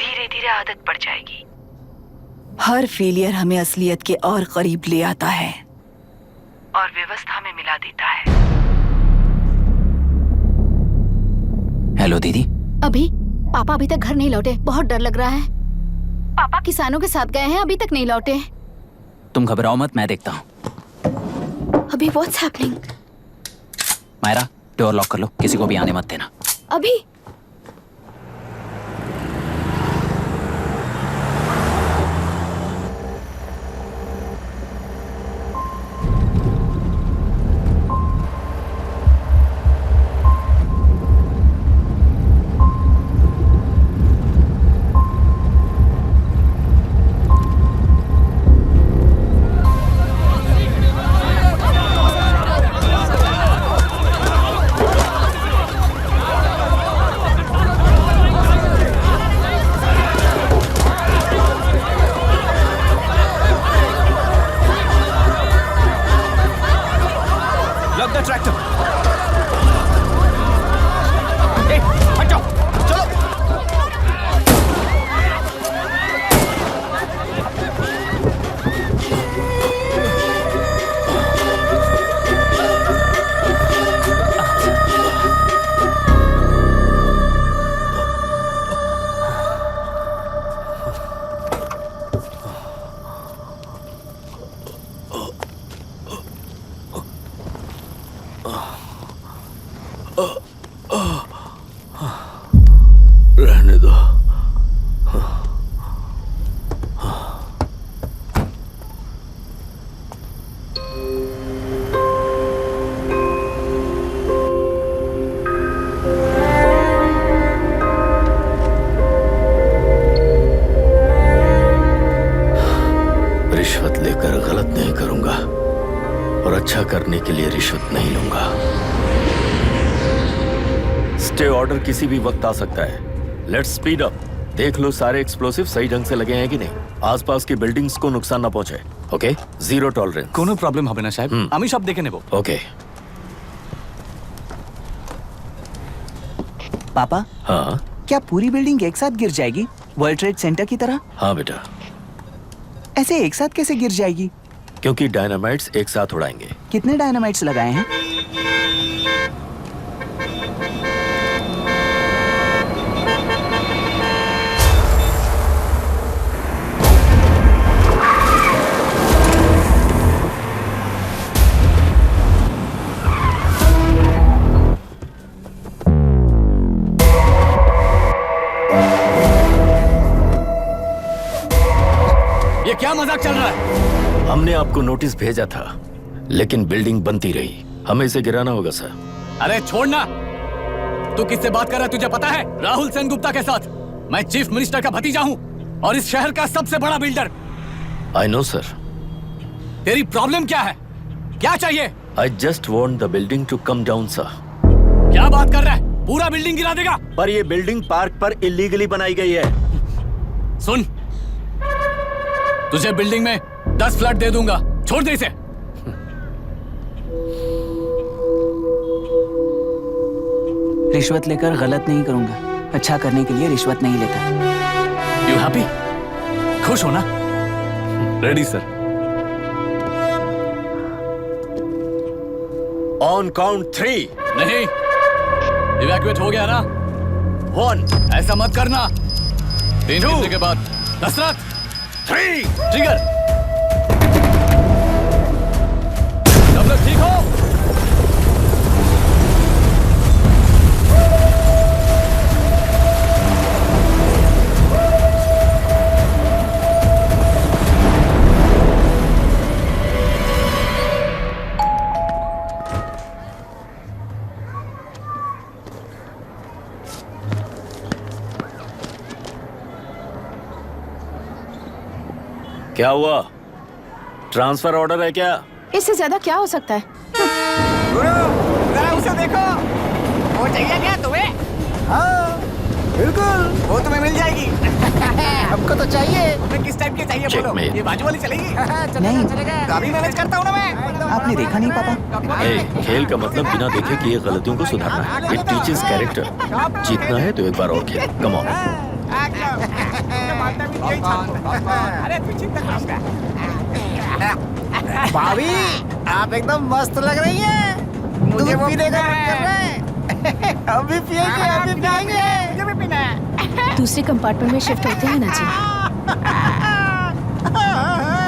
धीरे धीरे आदत पड़ जाएगी। हर फेलियर हमें असलियत के और करीब ले आता है और व्यवस्था में मिला देता है। हेलो दीदी। अभी पापा अभी तक घर नहीं लौटे, बहुत डर लग रहा है। पापा किसानों के साथ गए हैं, अभी तक नहीं लौटे। तुम घबराओ मत, मैं देखता हूँ। अभी what's happening? Myra, door lock कर लो, किसी को भी आने मत देना। अभी रहने दो। रिश्वत लेकर गलत नहीं करूंगा और अच्छा करने के लिए रिश्वत नहीं लूंगा। स्टे ऑर्डर किसी भी वक्त आ सकता है। Let's speed up. देख लो सारे एक्सप्लोसिव सही ढंग से लगे हैं कि नहीं। आसपास की बिल्डिंग्स को नुकसान ना पहुंचे। Okay, zero tolerance. कोनो प्रॉब्लम হবে না সাহেব, আমি সব দেখে নেব। ओके। पापा, हाँ क्या पूरी बिल्डिंग एक साथ गिर जाएगी, वर्ल्ड ट्रेड सेंटर की तरह? हाँ बेटा। ऐसे एक साथ कैसे गिर जाएगी? क्योंकि डायनामाइट्स एक साथ उड़ाएंगे। कितने डायनामाइट्स लगाए हैं? ये क्या मजाक चल रहा है? हमने आपको नोटिस भेजा था, लेकिन बिल्डिंग बनती रही। हमें इसे गिराना होगा सर। अरे छोड़ना। तू किससे बात कर रहा है तुझे पता है? राहुल सेनगुप्ता के साथ। मैं चीफ मिनिस्टर का भतीजा हूँ और इस शहर का सबसे बड़ा बिल्डर। I know sir. तेरी प्रॉब्लम क्या है? क्या चाहिए? I just want the building to come down, sir. क्या बात कर रहा है? पूरा बिल्डिंग गिरा देगा? पर ये बिल्डिंग पार्क पर इलीगली बनाई गई है। सुन, तुझे बिल्डिंग में 10 फ्लैट दे दूंगा, छोड़ दे इसे। रिश्वत लेकर गलत नहीं करूंगा। अच्छा करने के लिए रिश्वत नहीं लेता। You happy? खुश हो ना? Ready sir. On count 3। नहीं, इवैक्यूएट हो गया ना? 1। ऐसा मत करना। 3 गिनने के बाद दशरथ 3 ट्रिगर। सब लोग ठीक हो? क्या हुआ? ट्रांसफर ऑर्डर है क्या? इससे ज्यादा क्या हो सकता है? जरा उसे देखो। वो चाहिए क्या तुम्हें? हाँ, बिल्कुल। वो तुम्हें मिल जाएगी। हमको तो चाहिए। तुम्हें किस टाइप की चाहिए बोलो? ये बाजू वाली चलेगी? नहीं, अभी मैनेज करता हूँ ना मैं। आपने देखा नहीं पापा? खेल का मतलब बिना देखे किए गलतियों को सुधारना है। It teaches character. जीतना है तो एक बार और खेल। Come on. भाभी, आप एकदम मस्त लग रही हैं। मुझे पीने का मन कर रहा है। हम भी पिएंगे, हम भी पिएंगे। मुझे भी पीना है। दूसरे कंपार्टमेंट में शिफ्ट होते हैं ना जी।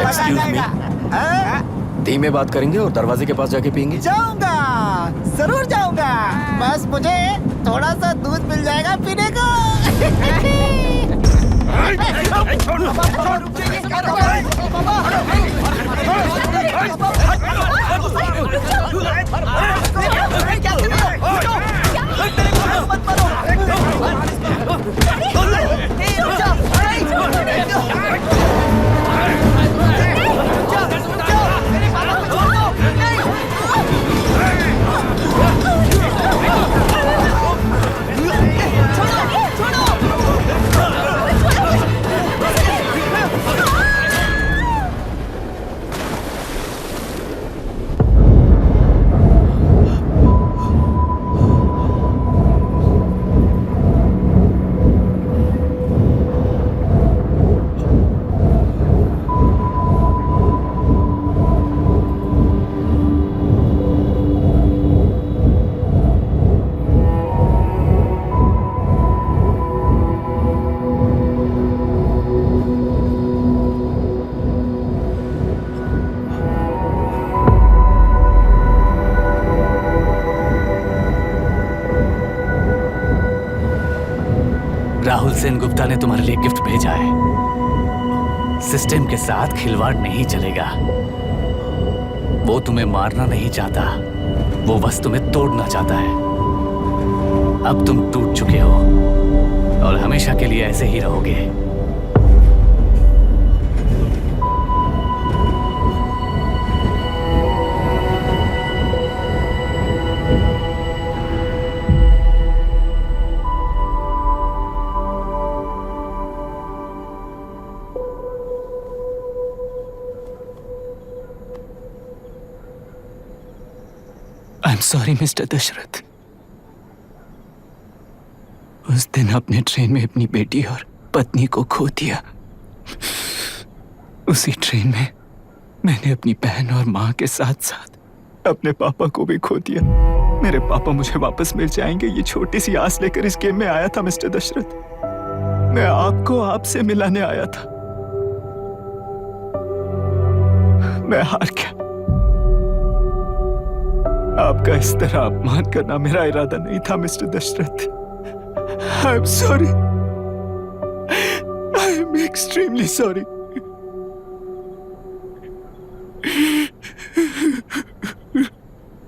Excuse me. धीमे बात करेंगे और दरवाजे के पास जाके पियेंगे। जाऊंगा, जरूर जाऊंगा। बस मुझे थोड़ा सा दूध मिल जाएगा पीने को। राहुल सेन गुप्ता ने तुम्हारे लिए गिफ्ट भेजा है। सिस्टम के साथ खिलवाड़ नहीं चलेगा। वो तुम्हें मारना नहीं चाहता, वो बस तुम्हें तोड़ना चाहता है। अब तुम टूट चुके हो और हमेशा के लिए ऐसे ही रहोगे। I am sorry mister Dashrath. उस दिन अपने ट्रेन में अपनी बेटी और पत्नी को खो दिया। उसी ट्रेन में मैंने अपनी बहन और माँ के साथ साथ अपने पापा को भी खो दिया। मेरे पापा मुझे वापस मिल जाएंगे, ये छोटी सी आस लेकर इस गेम में आया था मिस्टर दशरथ। मैं आपको आपसे मिलाने आया था। मैं हार गया। आपका इस तरह अपमान करना मेरा इरादा नहीं था mister Dashrath. I am sorry. I am extremely sorry.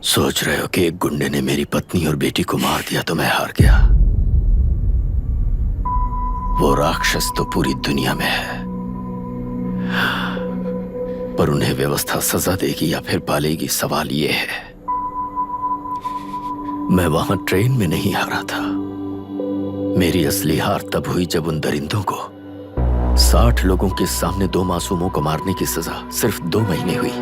सोच रहे हो कि एक गुंडे ने मेरी पत्नी और बेटी को मार दिया तो मैं हार गया? वो राक्षस तो पूरी दुनिया में है। पर उन्हें व्यवस्था सजा देगी या फिर पालेगी, सवाल ये है। मैं वहां ट्रेन में नहीं हारा था। मेरी असली हार तब हुई जब उन दरिंदों को 60 लोगों के सामने 2 मासूमों को मारने की सजा सिर्फ 2 महीने हुई।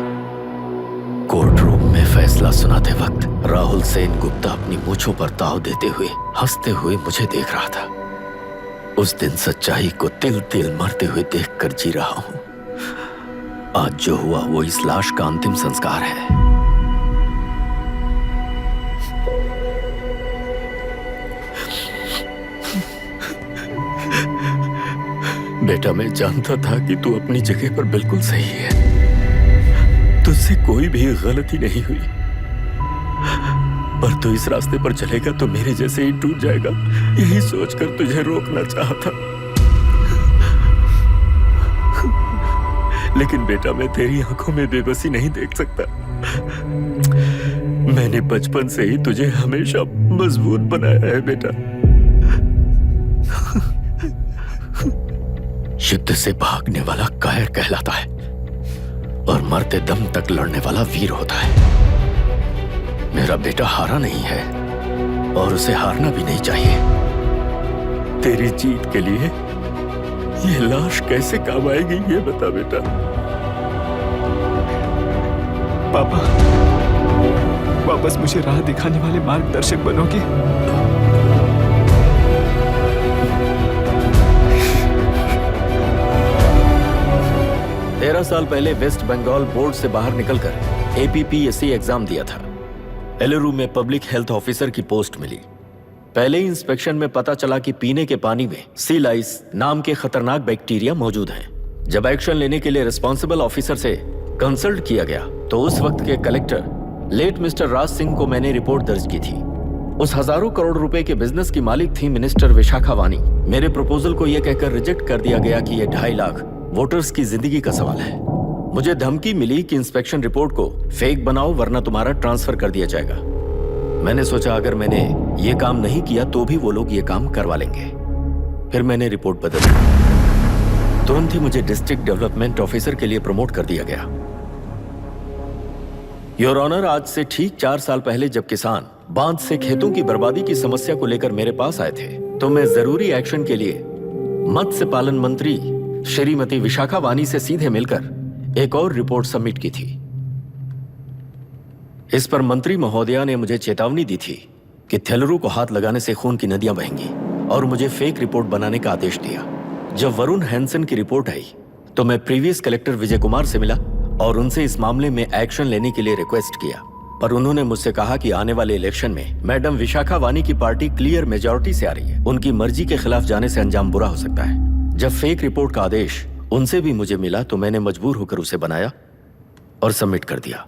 कोर्ट रूम में फैसला सुनाते वक्त राहुल सेन गुप्ता अपनी मूंछों पर ताव देते हुए हंसते हुए मुझे देख रहा था। उस दिन सच्चाई को तिल तिल मरते हुए देखकर जी रहा हूं। आज जो हुआ वो इस लाश का अंतिम संस्कार है। बेटा, मैं जानता था कि तू अपनी जगह पर बिल्कुल सही है। तुझसे कोई भी गलती नहीं हुई, पर तू इस रास्ते पर चलेगा तो मेरे जैसे ही टूट जाएगा, यही सोचकर तुझे रोकना चाहा था। लेकिन बेटा, मैं तेरी आंखों में बेबसी नहीं देख सकता। मैंने बचपन से ही तुझे हमेशा मजबूत बनाया है बेटा। युद्ध से भागने वाला कायर कहलाता है और मरते दम तक लड़ने वाला वीर होता है। मेरा बेटा हारा नहीं है और उसे हारना भी नहीं चाहिए। तेरी जीत के लिए ये लाश कैसे काम आएगी, ये बता बेटा। पापा, वापस मुझे राह दिखाने वाले मार्गदर्शक बनोगे? 13 साल पहले वेस्ट बंगाल बोर्ड से बाहर निकलकर APPSC एग्जाम दिया था। एलरू में पब्लिक हेल्थ ऑफिसर की पोस्ट मिली। पहले ही इंस्पेक्शन में पता चला कि पीने के पानी में सी लाइस नाम के खतरनाक बैक्टीरिया मौजूद हैं। जब एक्शन लेने के लिए रिस्पॉन्सिबल ऑफिसर से कंसल्ट किया गया तो उस वक्त के collector late mister Raj Singh को मैंने रिपोर्ट दर्ज की थी। उस हजारों करोड़ रुपए के बिजनेस की मालिक थी मिनिस्टर विशाखा वानी। मेरे प्रपोजल को यह कहकर रिजेक्ट कर दिया गया कि यह 2.5 लाख वोटर्स की जिंदगी का सवाल है। मुझे धमकी मिली कि इंस्पेक्शन रिपोर्ट को फेक बनाओ वरना तुम्हारा ट्रांसफर कर दिया जाएगा। मैंने सोचा अगर मैंने ये काम नहीं किया तो भी वो लोग ये काम करवा लेंगे। फिर मैंने रिपोर्ट बदल दी। तुरंत ही मुझे डिस्ट्रिक्ट डेवलपमेंट ऑफिसर के लिए प्रमोट कर दिया गया। योर ऑनर, आज से ठीक 4 साल पहले जब किसान बांध से खेतों की बर्बादी की समस्या को लेकर मेरे पास आए थे तो मैं जरूरी एक्शन के लिए मत्स्य पालन मंत्री श्रीमती विशाखा वानी से सीधे मिलकर एक और रिपोर्ट सबमिट की थी। इस पर मंत्री महोदया ने मुझे चेतावनी दी थी कि थेलरू को हाथ लगाने से खून की नदियां बहेंगी और मुझे फेक रिपोर्ट बनाने का आदेश दिया। जब वरुण हैंसन की रिपोर्ट आई तो मैं प्रीवियस कलेक्टर विजय कुमार से मिला और उनसे इस मामले में एक्शन लेने के लिए रिक्वेस्ट किया, पर उन्होंने मुझसे कहा कि आने वाले इलेक्शन में मैडम विशाखा वानी की पार्टी क्लियर मेजॉरिटी से आ रही है। उनकी मर्जी के खिलाफ जाने से अंजाम बुरा हो सकता है। जब फेक रिपोर्ट का आदेश उनसे भी मुझे मिला तो मैंने मजबूर होकर उसे बनाया और सबमिट कर दिया।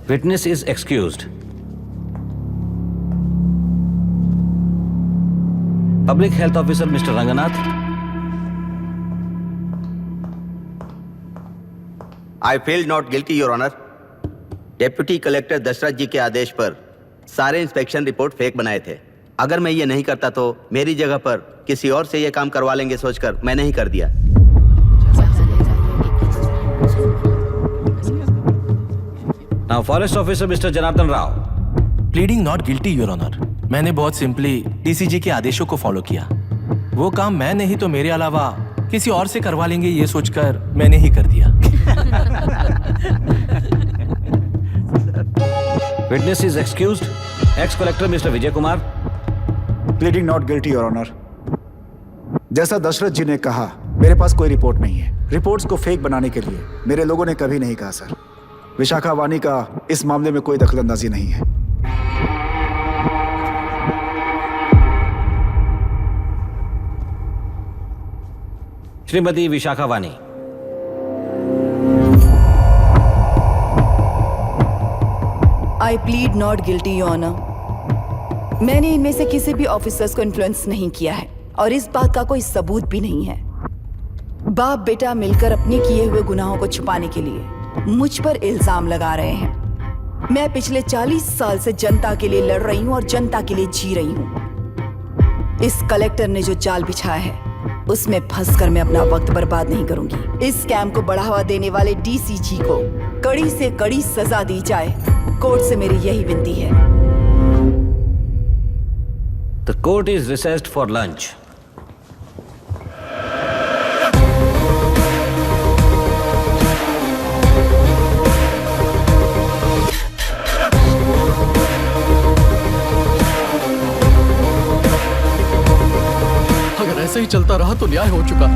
Witness is excused. Public health officer mister Ranganath. I feel not guilty your honour. Deputy collector Dasharath ji के आदेश पर सारे इंस्पेक्शन रिपोर्ट फेक बनाए थे। अगर मैं ये नहीं करता तो मेरी जगह पर किसी और से ये काम करवा लेंगे सोचकर मैंने ही कर दिया। Now forest officer mister Janardhan Rao. Pleading not guilty your honour. मैंने बहुत सिंपली डीसीजी के आदेशों को फॉलो किया। वो काम मैं नहीं तो मेरे अलावा किसी और से करवा लेंगे ये सोचकर मैंने ही कर दिया। Witness is excused. Ex collector mister Vijay Kumar. Pleading not guilty your honour. जैसा दशरथ जी ने कहा, मेरे पास कोई रिपोर्ट नहीं है। रिपोर्ट्स को फेक बनाने के लिए मेरे लोगों ने कभी नहीं कहा सर। विशाखा वानी का इस मामले में कोई दखलंदाजी नहीं है। Shrimati Vishakha Vani. I plead not guilty your honour. मैंने इनमें से किसी भी ऑफिसर्स को इन्फ्लुएंस नहीं किया है और इस बात का कोई सबूत भी नहीं है। बाप बेटा मिलकर अपने किए हुए गुनाहों को छुपाने के लिए मुझ पर इल्जाम लगा रहे हैं। मैं पिछले 40 साल से जनता के लिए लड़ रही हूं और जनता के लिए जी रही हूं। इस कलेक्टर ने जो जाल बिछाया है उसमें फंसकर मैं अपना वक्त बर्बाद नहीं करूंगी। इस स्कैम को बढ़ावा देने वाले डीसीजी को कड़ी से कड़ी सजा दी जाए। कोर्ट से मेरी यही विनती है। The court is recessed for lunch. अगर ऐसे ही चलता रहा तो न्याय हो चुका।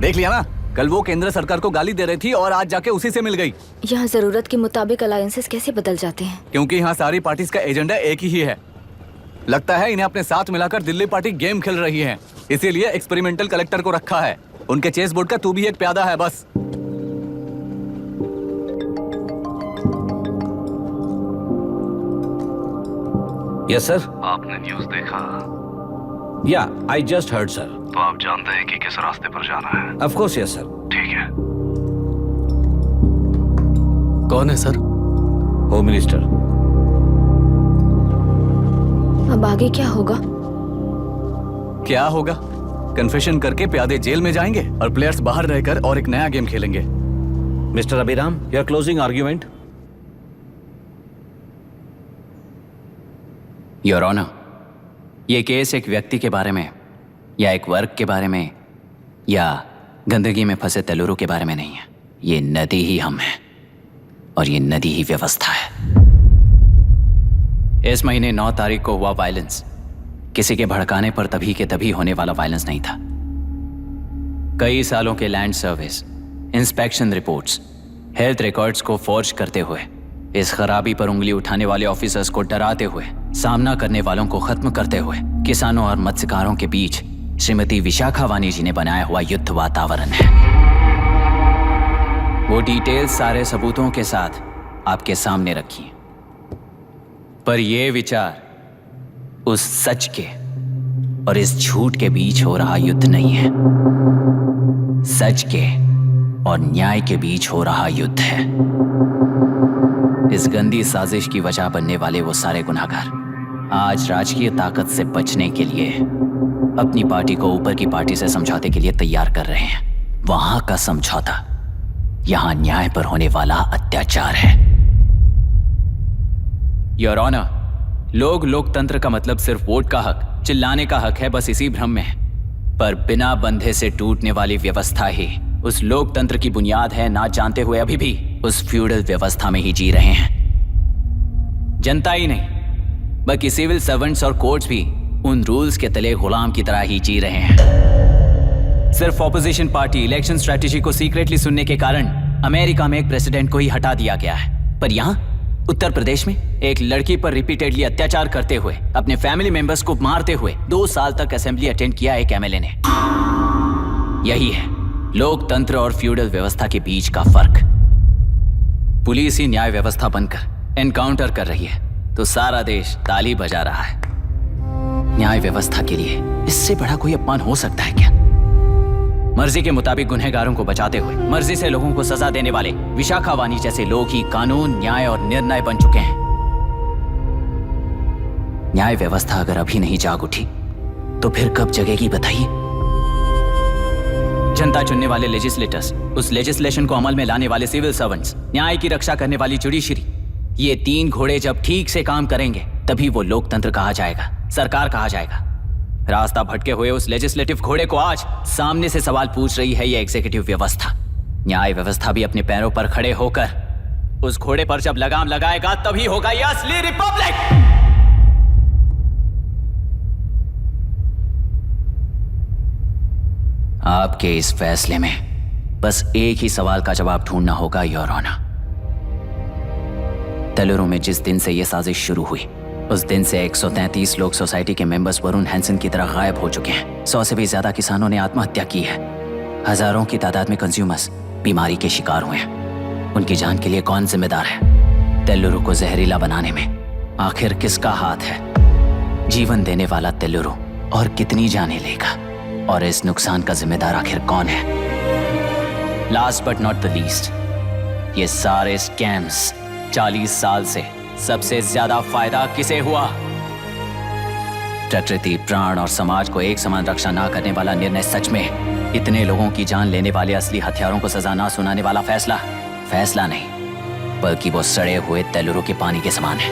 देख लिया ना, कल वो केंद्र सरकार को गाली दे रही थी और आज जाके उसी से मिल गई। यहाँ जरूरत के मुताबिक अलायंसेस कैसे बदल जाते हैं? क्योंकि यहाँ सारी पार्टीज का एजेंडा एक ही है। लगता है इन्हें अपने साथ मिलाकर दिल्ली पार्टी गेम खेल रही है, इसीलिए एक्सपेरिमेंटल कलेक्टर को रखा है। उनके चेस बोर्ड का तू भी एक प्यादा है बस। Yes sir. आपने न्यूज़ देखा? या आई जस्ट हर्ड सर। तो आप जानते हैं कि किस रास्ते पर जाना है? Of course yes sir. ठीक है। कौन है सर? Home minister. अब आगे क्या होगा? क्या होगा? कन्फेशन करके प्यादे जेल में जाएंगे और प्लेयर्स बाहर रहकर और एक नया गेम खेलेंगे। Mister Abhiram, your closing argument. Your honour, ये केस एक व्यक्ति के बारे में या एक वर्ग के बारे में या गंदगी में फंसे तेलुरु के बारे में नहीं है। ये नदी ही हम हैं और ये नदी ही व्यवस्था है। इस महीने 9 तारीख को हुआ वायलेंस किसी के भड़काने पर तभी के तभी होने वाला वायलेंस नहीं था। कई सालों के land service, inspection reports, health records को फॉर्ज करते हुए, इस खराबी पर उंगली उठाने वाले ऑफिसर्स को डराते हुए, सामना करने वालों को खत्म करते हुए किसानों और मत्स्यकारों के बीच श्रीमती विशाखा वानी जी ने बनाया हुआ युद्ध वातावरण है। वो डिटेल्स सारे सबूतों के साथ आपके सामने रखी हैं। पर ये विचार उस सच के और इस झूठ के बीच हो रहा युद्ध नहीं है, सच के और न्याय के बीच हो रहा युद्ध है। इस गंदी साजिश की वजह बनने वाले वो सारे गुनहगार आज राजकीय ताकत से बचने के लिए अपनी पार्टी को ऊपर की पार्टी से समझौते के लिए तैयार कर रहे हैं। वहां का समझौता यहां न्याय पर होने वाला अत्याचार है। योर ऑनर, लोग लोकतंत्र का मतलब सिर्फ वोट का हक, चिल्लाने का हक है, बस इसी भ्रम में है। पर बिना बंधे से टूटने वाली व्यवस्था ही उस लोकतंत्र की बुनियाद है, ना जानते हुए अभी भी उस फ्यूडल व्यवस्था में ही जी रहे हैं। जनता ही नहीं बल्कि सिविल सर्वेंट्स और कोर्ट्स भी उन रूल्स के तले गुलाम की तरह ही जी रहे हैं। सिर्फ ऑपोजिशन पार्टी इलेक्शन स्ट्रेटेजी को सीक्रेटली सुनने के कारण अमेरिका में एक प्रेसिडेंट को ही हटा दिया गया है, पर यहां उत्तर प्रदेश में एक लड़की पर रिपीटेडली अत्याचार करते हुए, अपने फैमिली मेंबर्स को मारते हुए 2 साल तक असेंबली अटेंड किया एक एमएलए ने। यही है लोकतंत्र और फ्यूडल व्यवस्था के बीच का फर्क। पुलिस ही न्याय व्यवस्था बनकर एनकाउंटर कर रही है तो सारा देश ताली बजा रहा है। न्याय व्यवस्था के लिए इससे बड़ा कोई अपमान हो सकता है क्या? मर्जी के मुताबिक गुनहगारों को बचाते हुए मर्जी से लोगों को सजा देने वाले विशाखा वानी जैसे लोग ही कानून, न्याय और निर्णय बन चुके हैं। न्याय व्यवस्था अगर अभी नहीं जाग उठी तो फिर कब जगेगी बताइए? जनता चुनने वाले लेजिस्लेटर्स, उस लेजिस्लेशन को अमल में लाने वाले सिविल सर्वेंट्स, न्याय की रक्षा करने वाली जुडिशरी, ये 3 घोड़े जब ठीक से काम करेंगे तभी वो लोकतंत्र कहा जाएगा, सरकार कहा जाएगा। रास्ता भटके हुए उस लेजिस्लेटिव घोड़े को आज सामने से सवाल पूछ रही है ये एग्जीक्यूटिव व्यवस्था। न्याय व्यवस्था भी अपने पैरों पर खड़े होकर उस घोड़े पर जब लगाम लगाएगा तभी होगा ये असली रिपब्लिक। आपके इस फैसले में बस एक ही सवाल का जवाब ढूंढना होगा योर ऑनर। तेलुरु में जिस दिन से यह साजिश शुरू हुई उस दिन से 133 लोग सोसाइटी के मेंबर्स वरुण हैंसन की तरह गायब हो चुके हैं। 100 से भी ज्यादा किसानों ने आत्महत्या की है। हजारों की तादाद में कंज्यूमर्स बीमारी के शिकार हुए हैं। उनकी जान के लिए कौन जिम्मेदार है? तेलुरु को जहरीला बनाने में आखिर किसका हाथ है? जीवन देने वाला तेलुरु और कितनी जाने लेगा, और इस नुकसान का जिम्मेदार आखिर कौन है? Last but not the least, ये सारे स्कैम्स 40 साल से सबसे ज्यादा फायदा किसे हुआ? प्रकृति, प्राण और समाज को एक समान रक्षा ना करने वाला निर्णय सच में इतने लोगों की जान लेने वाले असली हथियारों को सजा ना सुनाने वाला फैसला नहीं, बल्कि वो सड़े हुए तेलुरु के पानी के समान है।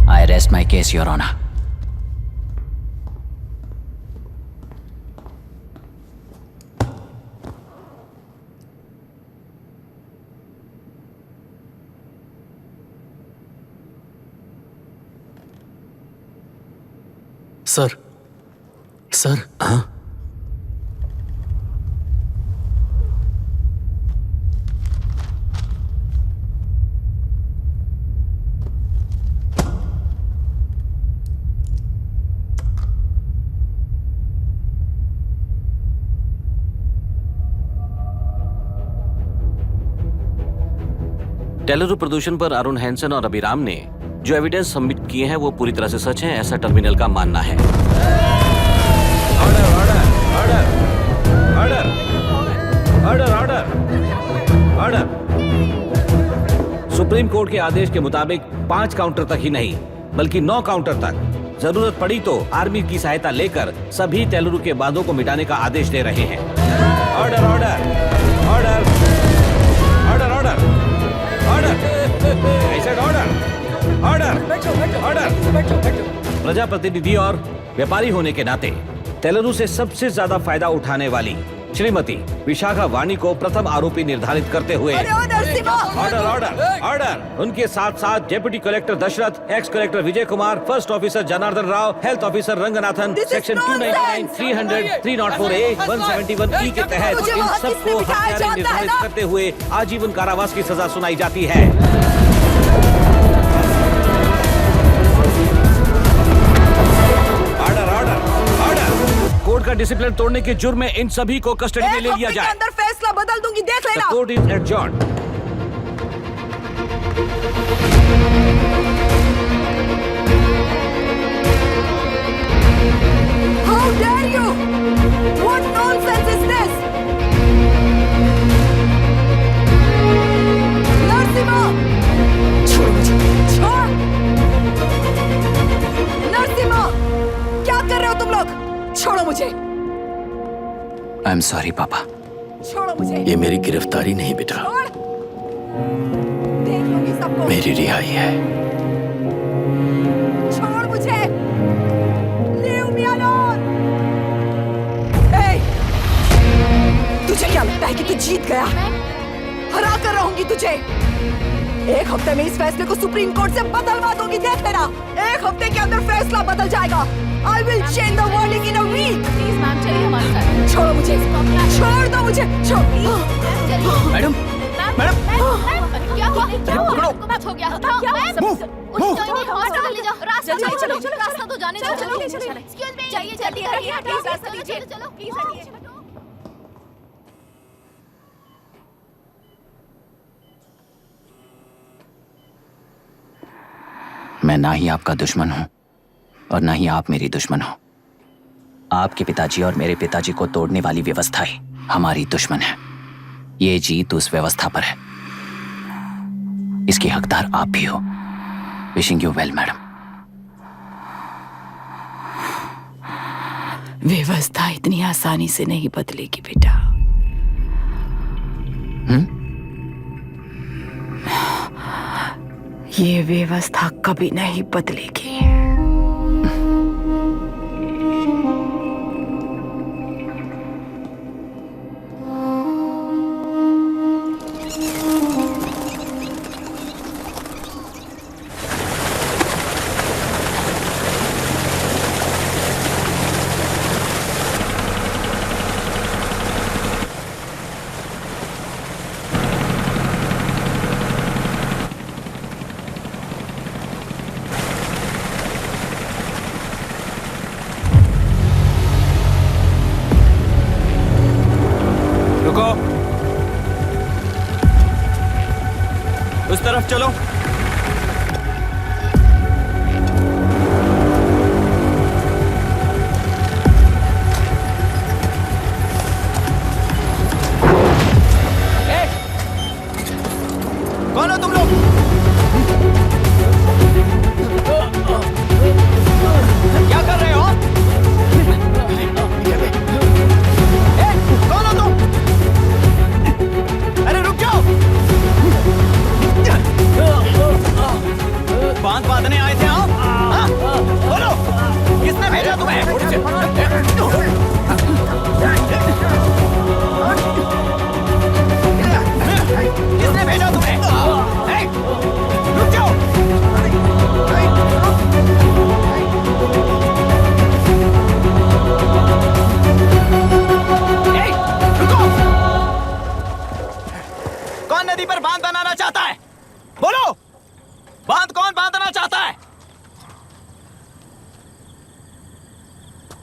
I rest my case your honour. Sir हाँ? टेलुरु प्रदूषण पर अरुण हैंसन और अभिराम ने जो एविडेंस सबमिट किए हैं वो पूरी तरह से सच हैं, ऐसा टर्मिनल का मानना है। ऑर्डर। सुप्रीम कोर्ट के आदेश के मुताबिक 5 काउंटर तक ही नहीं बल्कि 9 काउंटर तक जरूरत पड़ी तो आर्मी की सहायता लेकर सभी तेलुरु के बांधों को मिटाने का आदेश दे रहे हैं। Order order order order order order order. प्रजाप्रतिनिधि और व्यापारी होने के नाते तेलुरु से सबसे ज्यादा फायदा उठाने वाली श्रीमती विशाखा वाणी को प्रथम आरोपी निर्धारित करते हुए ऑर्डर ऑर्डर ऑर्डर। उनके साथ साथ deputy collector Dasharath, ex collector Vijay Kumar, first officer Janardhan Rao, health officer Ranganathan, section 299, 300, 304A, 171E के तहत इन सबको हत्यारे निर्धारित करते हुए आजीवन कारावास की सजा सुनाई जाती है। कोर्ट का डिसिप्लिन तोड़ने के जुर्म में इन सभी को कस्टडी में ले लिया जाए। अंदर फैसला बदल दूंगी, देख लेना। Court is adjourned. How dare you? What nonsense is this? Narasimha, छोड़ मुझे, छोड़। नरसिम्हा, क्या कर रहे हो तुम लोग? छोड़ो मुझे। आई एम सॉरी पापा। छोड़ो मुझे। ये मेरी गिरफ्तारी नहीं बेटा, देख लूंगी सबको। मेरी रिहाई है। छोड़ मुझे। Leave me alone. Hey, तुझे क्या लगता है कि तू जीत गया? हरा कर रहूंगी तुझे। एक हफ्ते में इस फैसले को सुप्रीम कोर्ट से बदलवा दूंगी, देख लेना। एक हफ्ते के अंदर फैसला बदल जाएगा। I will change the verdict in a week. Please ma'am, चलिए हमारे साथ। छोड़ो मुझे, छोड़ दो मुझे, छोड़। मैडम, मैडम, क्या हुआ? क्या हुआ? कुछ हो गया? क्या हुआ? हॉस्पिटल ले जाओ। रास्ता चलो, रास्ता तो जाने दो। चलो, एक्सक्यूज मी, चाहिए जल्दी करिए, प्लीज रास्ता दीजिए। चलो, प्लीज हटिए। मैं ना ही आपका दुश्मन हूं और ना ही आप मेरी दुश्मन हो। आपके पिताजी और मेरे पिताजी को तोड़ने वाली व्यवस्था ही हमारी दुश्मन है। ये जीत उस व्यवस्था पर है, इसकी हकदार आप भी हो। Wishing you well madam. व्यवस्था इतनी आसानी से नहीं बदलेगी बेटा। ये व्यवस्था कभी नहीं बदलेगी।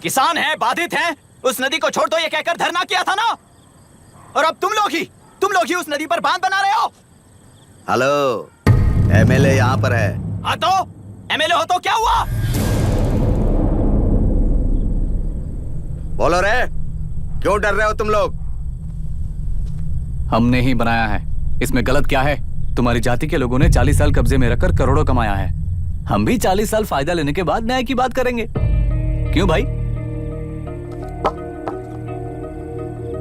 किसान हैं, बाधित हैं, उस नदी को छोड़ दो ये कहकर धरना किया था ना। और अब तुम लोग ही उस नदी पर बांध बना रहे हो। हेलो, एमएलए यहाँ पर है। हाँ तो एमएलए हो तो क्या हुआ? बोलो रे, क्यों डर रहे हो तुम लोग? हमने ही बनाया है, इसमें गलत क्या है? तुम्हारी जाति के लोगों ने 40 साल कब्जे में रखकर करोड़ों कमाया है। हम भी 40 साल फायदा लेने के बाद न्याय की बात करेंगे। क्यों भाई?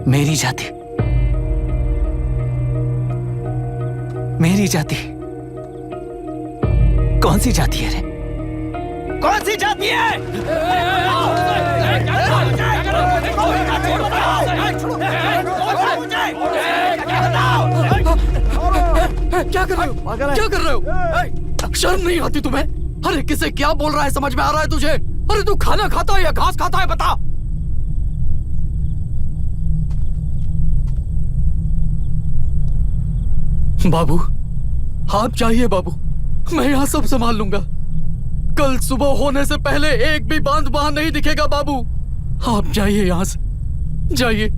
मेरी जाति, मेरी जाति कौन सी जाति है रे? कौन सी जाति है? क्या कर रहे हो? क्या कर रहे हो? शर्म नहीं आती तुम्हें? अरे किसे क्या बोल रहा है, समझ में आ रहा है तुझे? अरे तू खाना खाता है या घास खाता है, बता। बाबू, आप चाहिए बाबू, मैं यहाँ सब संभाल लूंगा। कल सुबह होने से पहले एक भी बांध वहां नहीं दिखेगा बाबू। आप जाइए यहाँ से, जाइए।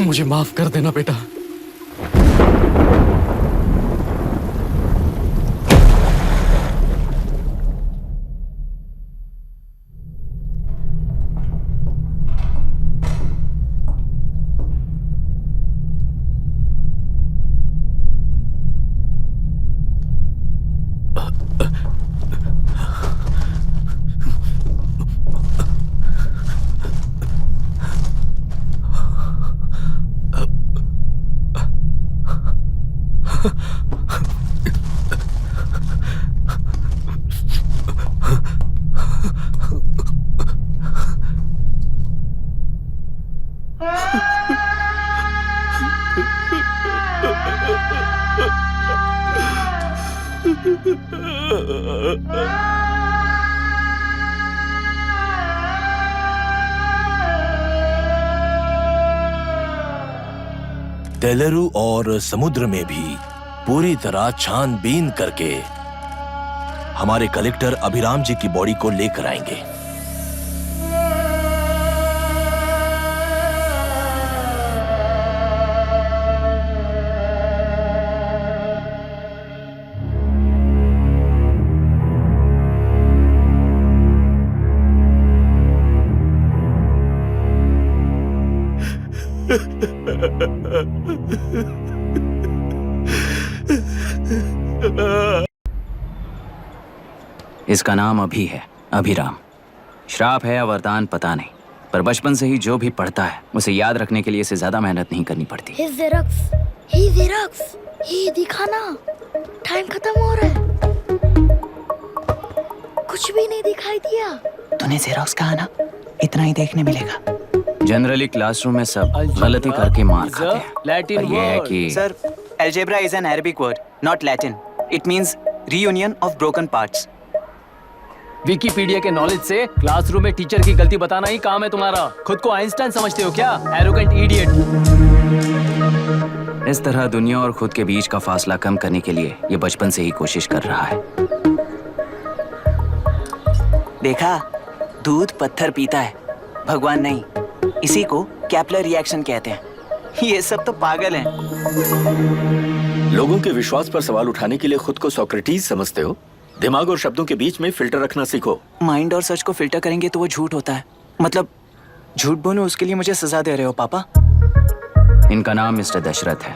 मुझे माफ कर देना बेटा। तेलुरु और समुद्र में भी पूरी तरह छानबीन करके हमारे कलेक्टर अभिराम जी की बॉडी को लेकर आएंगे। इसका नाम अभी है, अभिराम। श्राप है या वरदान पता नहीं, पर बचपन से ही जो भी पढ़ता है उसे याद रखने के लिए इसे ज्यादा मेहनत नहीं करनी पड़ती। ये दिखाना, टाइम खत्म हो रहा है। कुछ भी नहीं दिखाई दिया। तूने जेरोक्स कहा ना, इतना ही देखने मिलेगा। जनरली क्लासरूम में सब गलती करके मार खाते हैं, पर यह है कि sir, algebra is an Arabic word, not Latin. It means reunion of broken parts. Wikipedia के नॉलेज से क्लासरूम में टीचर की गलती बताना ही काम है तुम्हारा। खुद को आइंस्टाइन समझते हो क्या? Arrogant idiot. इस तरह दुनिया और खुद के बीच का फासला कम करने के लिए ये बचपन से ही कोशिश कर रहा है। देखा, दूध पत्थर पीता है, भगवान नहीं। इसी को कैपलर रिएक्शन कहते हैं। ये सब तो पागल हैं। लोगों के विश्वास पर सवाल उठाने के लिए खुद को सोक्रेटिस समझते हो? दिमाग और शब्दों के बीच में फिल्टर रखना सीखो। माइंड और सच को फिल्टर करेंगे तो वो झूठ होता है। मतलब झूठ बोलो, उसके लिए मुझे सजा दे रहे हो पापा? इनका नाम मिस्टर दशरथ है।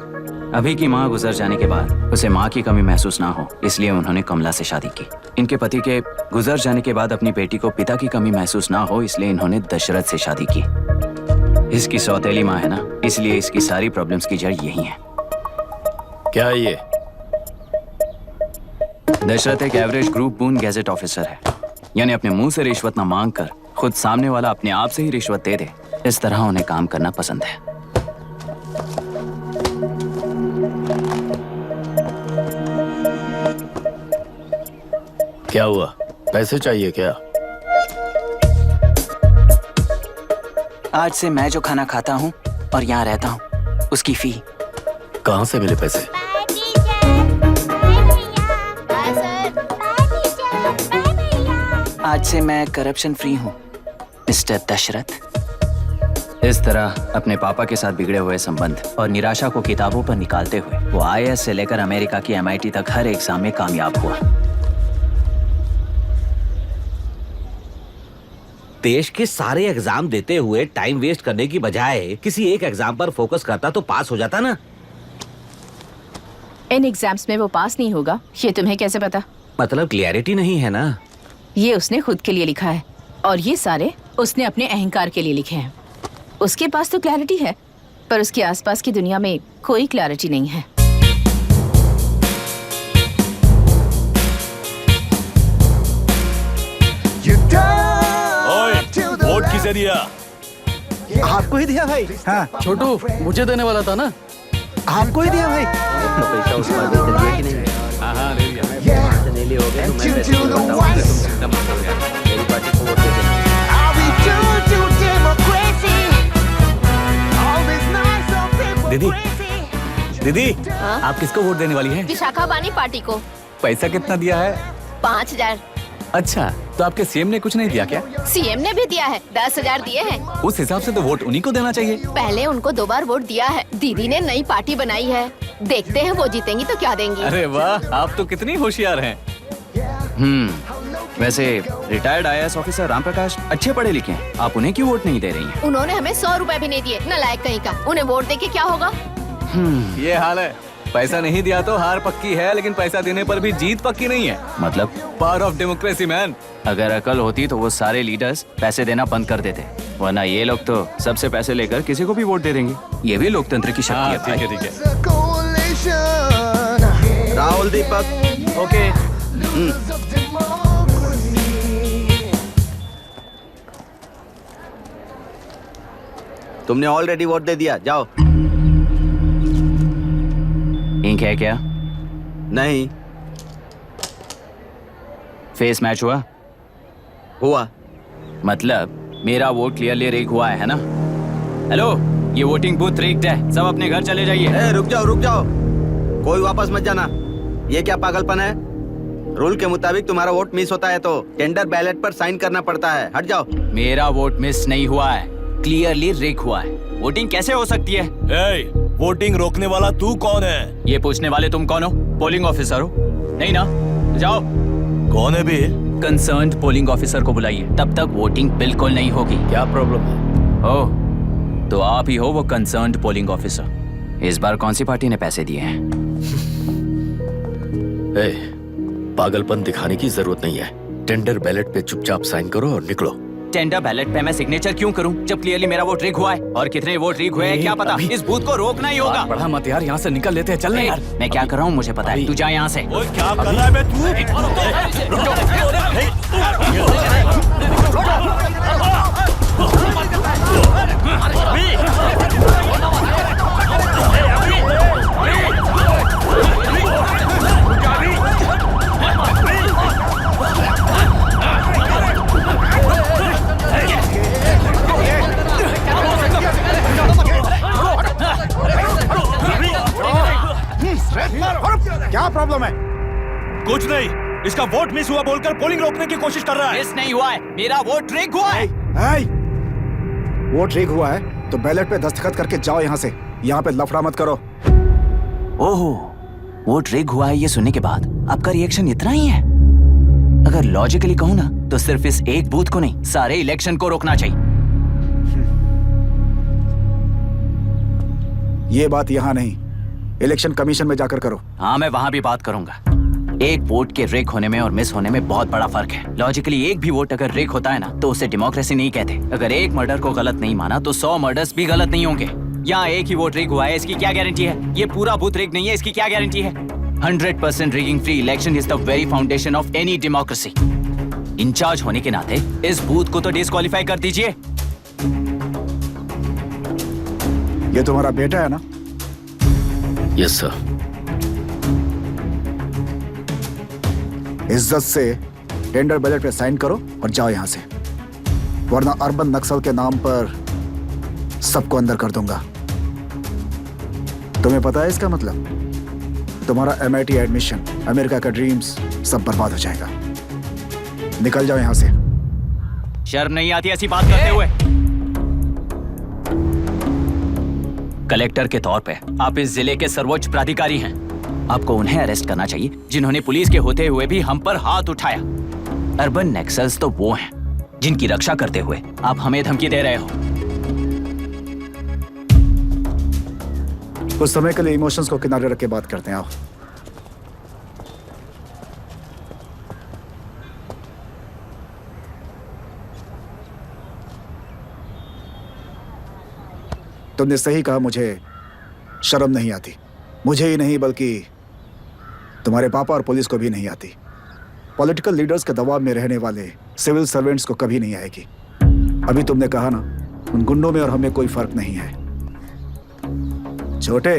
अभी की माँ गुजर जाने के बाद उसे माँ की कमी महसूस ना हो, इसलिए उन्होंने कमला से शादी की। इनके पति के गुजर जाने के बाद अपनी बेटी को पिता की कमी महसूस ना हो, इसलिए इन्होंने दशरथ से शादी की। इसकी सौतेली माँ है ना, इसलिए इसकी सारी प्रॉब्लम्स की जड़ यही है। क्या है ये? दशरथ एक एवरेज ग्रुप बून गैजेट ऑफिसर है, यानी अपने मुंह से रिश्वत न मांग कर खुद सामने वाला अपने आप से ही रिश्वत दे दे, इस तरह उन्हें काम करना पसंद है। क्या हुआ? पैसे चाहिए क्या? आज से मैं जो खाना खाता हूँ और यहाँ रहता हूँ, उसकी फी। कहाँ से मिले पैसे? आज से मैं करप्शन फ्री हूँ, मिस्टर दशरथ। इस तरह अपने पापा के साथ बिगड़े हुए संबंध और निराशा को किताबों पर निकालते हुए वो IAS से लेकर अमेरिका की MIT तक हर एग्जाम में कामयाब हुआ। देश के सारे एग्जाम देते हुए टाइम वेस्ट करने की बजाय किसी एक एग्जाम पर फोकस करता तो पास हो जाता ना। इन एग्जाम्स में वो पास नहीं होगा, ये तुम्हें कैसे पता? मतलब क्लियरिटी नहीं है ना। ये उसने खुद के लिए लिखा है और ये सारे उसने अपने अहंकार के लिए लिखे हैं। उसके पास तो क्लैरिटी है, पर उसके आसपास की दुनिया में कोई क्लैरिटी नहीं है। वोट किसे दिया? आपको ही दिया भाई। हाँ छोटू, मुझे देने वाला था ना। आपको ही दिया भाई। पैसा उस पर दे दिया कि नहीं? हाँ हाँ ले लिया। नहीं लिए हो गए तो मैं पैसे नहीं बताऊंगा, तुम एकदम मत हो गया। मेरी पार्टी को वोट दे देना। दीदी, दीदी, आप किसको वोट देने वाली हैं? विशाखा वानी पार्टी को। पैसा कितना दिया है? 5000। अच्छा, तो आपके सीएम ने कुछ नहीं दिया क्या? सीएम ने भी दिया है, 10,000 दिए हैं। उस हिसाब से तो वोट उन्हीं को देना चाहिए। पहले उनको 2 बार वोट दिया है। दीदी ने नई पार्टी बनाई है, देखते हैं वो जीतेंगी तो क्या देंगी। अरे वाह, आप तो कितनी होशियार हैं। वैसे retired IAS officer Ram Prakash अच्छे पढ़े लिखे हैं, आप उन्हें क्यों वोट नहीं दे रही हैं? उन्होंने हमें 100 रुपए भी नहीं दिए, नालायक कहीं का। उन्हें वोट देके क्या होगा? ये हाल है। पैसा नहीं दिया तो हार पक्की है, लेकिन पैसा देने पर भी जीत पक्की नहीं है। मतलब पावर ऑफ डेमोक्रेसी मैन। अगर अकल होती तो वो सारे लीडर्स पैसे देना बंद कर देते, वरना ये लोग तो सबसे पैसे लेकर किसी को भी वोट दे देंगे। ये भी लोकतंत्र की शक्ति है। ठीक है, ठीक है। राहुल दीपक, ओके। तुमने ऑलरेडी वोट दे दिया, जाओ। इंक है क्या? नहीं। फेस मैच हुआ? हुआ। मतलब मेरा वोट क्लियरली रिग हुआ है ना? हेलो, ये वोटिंग बूथ रिग्ड है, सब अपने घर चले जाइए। रुक जाओ, रुक जाओ, कोई वापस मत जाना। ये क्या पागलपन है? रूल के मुताबिक तुम्हारा वोट मिस होता है तो टेंडर बैलेट पर साइन करना पड़ता है। हट जाओ। मेरा वोट मिस नहीं हुआ है, क्लियरली रिग हुआ है। वोटिंग कैसे हो सकती है? वोटिंग रोकने वाला तू कौन है? ये पूछने वाले तुम कौन हो? पोलिंग ऑफिसर हो? नहीं ना? जाओ। कौन है बे? कंसर्न्ड पोलिंग ऑफिसर को बुलाइए, तब तक वोटिंग बिल्कुल नहीं होगी। क्या प्रॉब्लम है? ओह, तो आप ही हो वो कंसर्न्ड पोलिंग ऑफिसर। इस बार कौन सी पार्टी ने पैसे दिए हैं? पागलपन दिखाने की जरूरत नहीं है। टेंडर बैलेट पे चुपचाप साइन करो और निकलो। टेंडर बैलेट पे मैं सिग्नेचर क्यों करूं जब क्लियरली मेरा वोट रिग हुआ है? और कितने वोट रिग हुए हैं क्या पता? इस बूथ को रोकना ही होगा। बढ़ा मत यार, यहाँ से निकल लेते हैं। चल यार। मैं क्या कर रहा हूँ मुझे पता है, तू जा यहाँ से। ओए क्या कर रहा है बे तू? बताऊं मैं? कुछ नहीं, इसका वोट मिस हुआ बोलकर पोलिंग रोकने की कोशिश कर रहा है। मिस नहीं हुआ है, मेरा वोट रिग हुआ है। वोट रिग हुआ है तो बैलेट पे दस्तखत करके जाओ यहाँ से। यहाँ पे लफड़ा मत करो। ओहो, वोट रिग हुआ है ये सुनने के बाद आपका रिएक्शन इतना ही है? अगर लॉजिकली कहूँ ना तो सिर्फ इस एक बूथ को नहीं, सारे इलेक्शन को रोकना चाहिए। ये बात यहाँ नहीं, इलेक्शन कमीशन में जाकर करो। हाँ, मैं वहां भी बात करूंगा। एक वोट के रिग होने में और मिस होने में बहुत बड़ा फर्क है। लॉजिकली एक भी वोट अगर रिग होता है ना तो उसे डेमोक्रेसी नहीं कहते। अगर एक मर्डर को गलत नहीं माना तो 100 मर्डर्स भी गलत नहीं होंगे। यहाँ एक ही वोट रिग हुआ है, इसकी क्या गारंटी है? ये पूरा बूथ रिग नहीं है, इसकी क्या गारंटी है? 100% rigging free election is the very foundation of any democracy. Incharge होने के नाते इस बूथ को तो डिस्क्वालीफाई कर दीजिए। ये तुम्हारा बेटा है ना? Yes sir. इज्जत से टेंडर बैलेट पे साइन करो और जाओ यहाँ से, वरना अर्बन नक्सल के नाम पर सबको अंदर कर दूंगा। तुम्हें पता है इसका मतलब? तुम्हारा MIT एडमिशन, अमेरिका का ड्रीम्स सब बर्बाद हो जाएगा। निकल जाओ यहाँ से। शर्म नहीं आती ऐसी बात करते हुए? कलेक्टर के तौर पे आप इस जिले के सर्वोच्च प्राधिकारी हैं। आपको उन्हें अरेस्ट करना चाहिए जिन्होंने पुलिस के होते हुए भी हम पर हाथ उठाया। अर्बन नक्सल्स तो वो हैं जिनकी रक्षा करते हुए आप हमें धमकी दे रहे हो। कुछ समय के लिए इमोशंस को किनारे रख के बात करते हैं। आओ। तुमने सही कहा, मुझे शर्म नहीं आती। मुझे ही नहीं बल्कि तुम्हारे पापा और पुलिस को भी नहीं आती। पॉलिटिकल लीडर्स के दबाव में रहने वाले सिविल सर्वेंट्स को कभी नहीं आएगी। अभी तुमने कहा ना, उन गुंडों में और हमें कोई फर्क नहीं है। छोटे,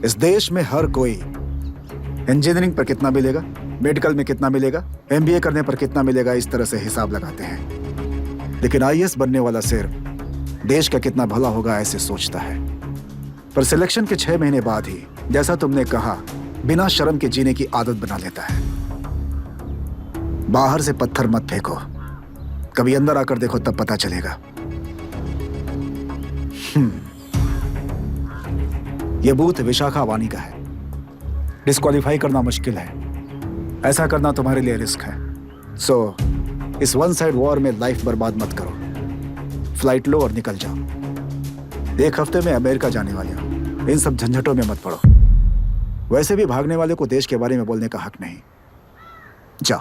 इस देश में हर कोई इंजीनियरिंग पर कितना मिलेगा, मेडिकल में कितना मिलेगा, MBA करने पर कितना मिलेगा, इस तरह से हिसाब लगाते हैं। लेकिन IAS बनने वाला सिर्फ देश का कितना भला होगा ऐसे सोचता है। पर सिलेक्शन के 6 महीने बाद ही, जैसा तुमने कहा, बिना शर्म के जीने की आदत बना लेता है। बाहर से पत्थर मत फेंको, कभी अंदर आकर देखो तब पता चलेगा। यह बूथ विशाखा वानी का है। डिस्क्वालीफाई करना मुश्किल है, ऐसा करना तुम्हारे लिए रिस्क है। सो इस वन साइड वॉर में लाइफ बर्बाद मत करो। फ्लाइट लो और निकल जाओ। 1 हफ्ते में अमेरिका जाने वाले हो, इन सब झंझटों में मत पड़ो। वैसे भी भागने वाले को देश के बारे में बोलने का हक नहीं। जाओ।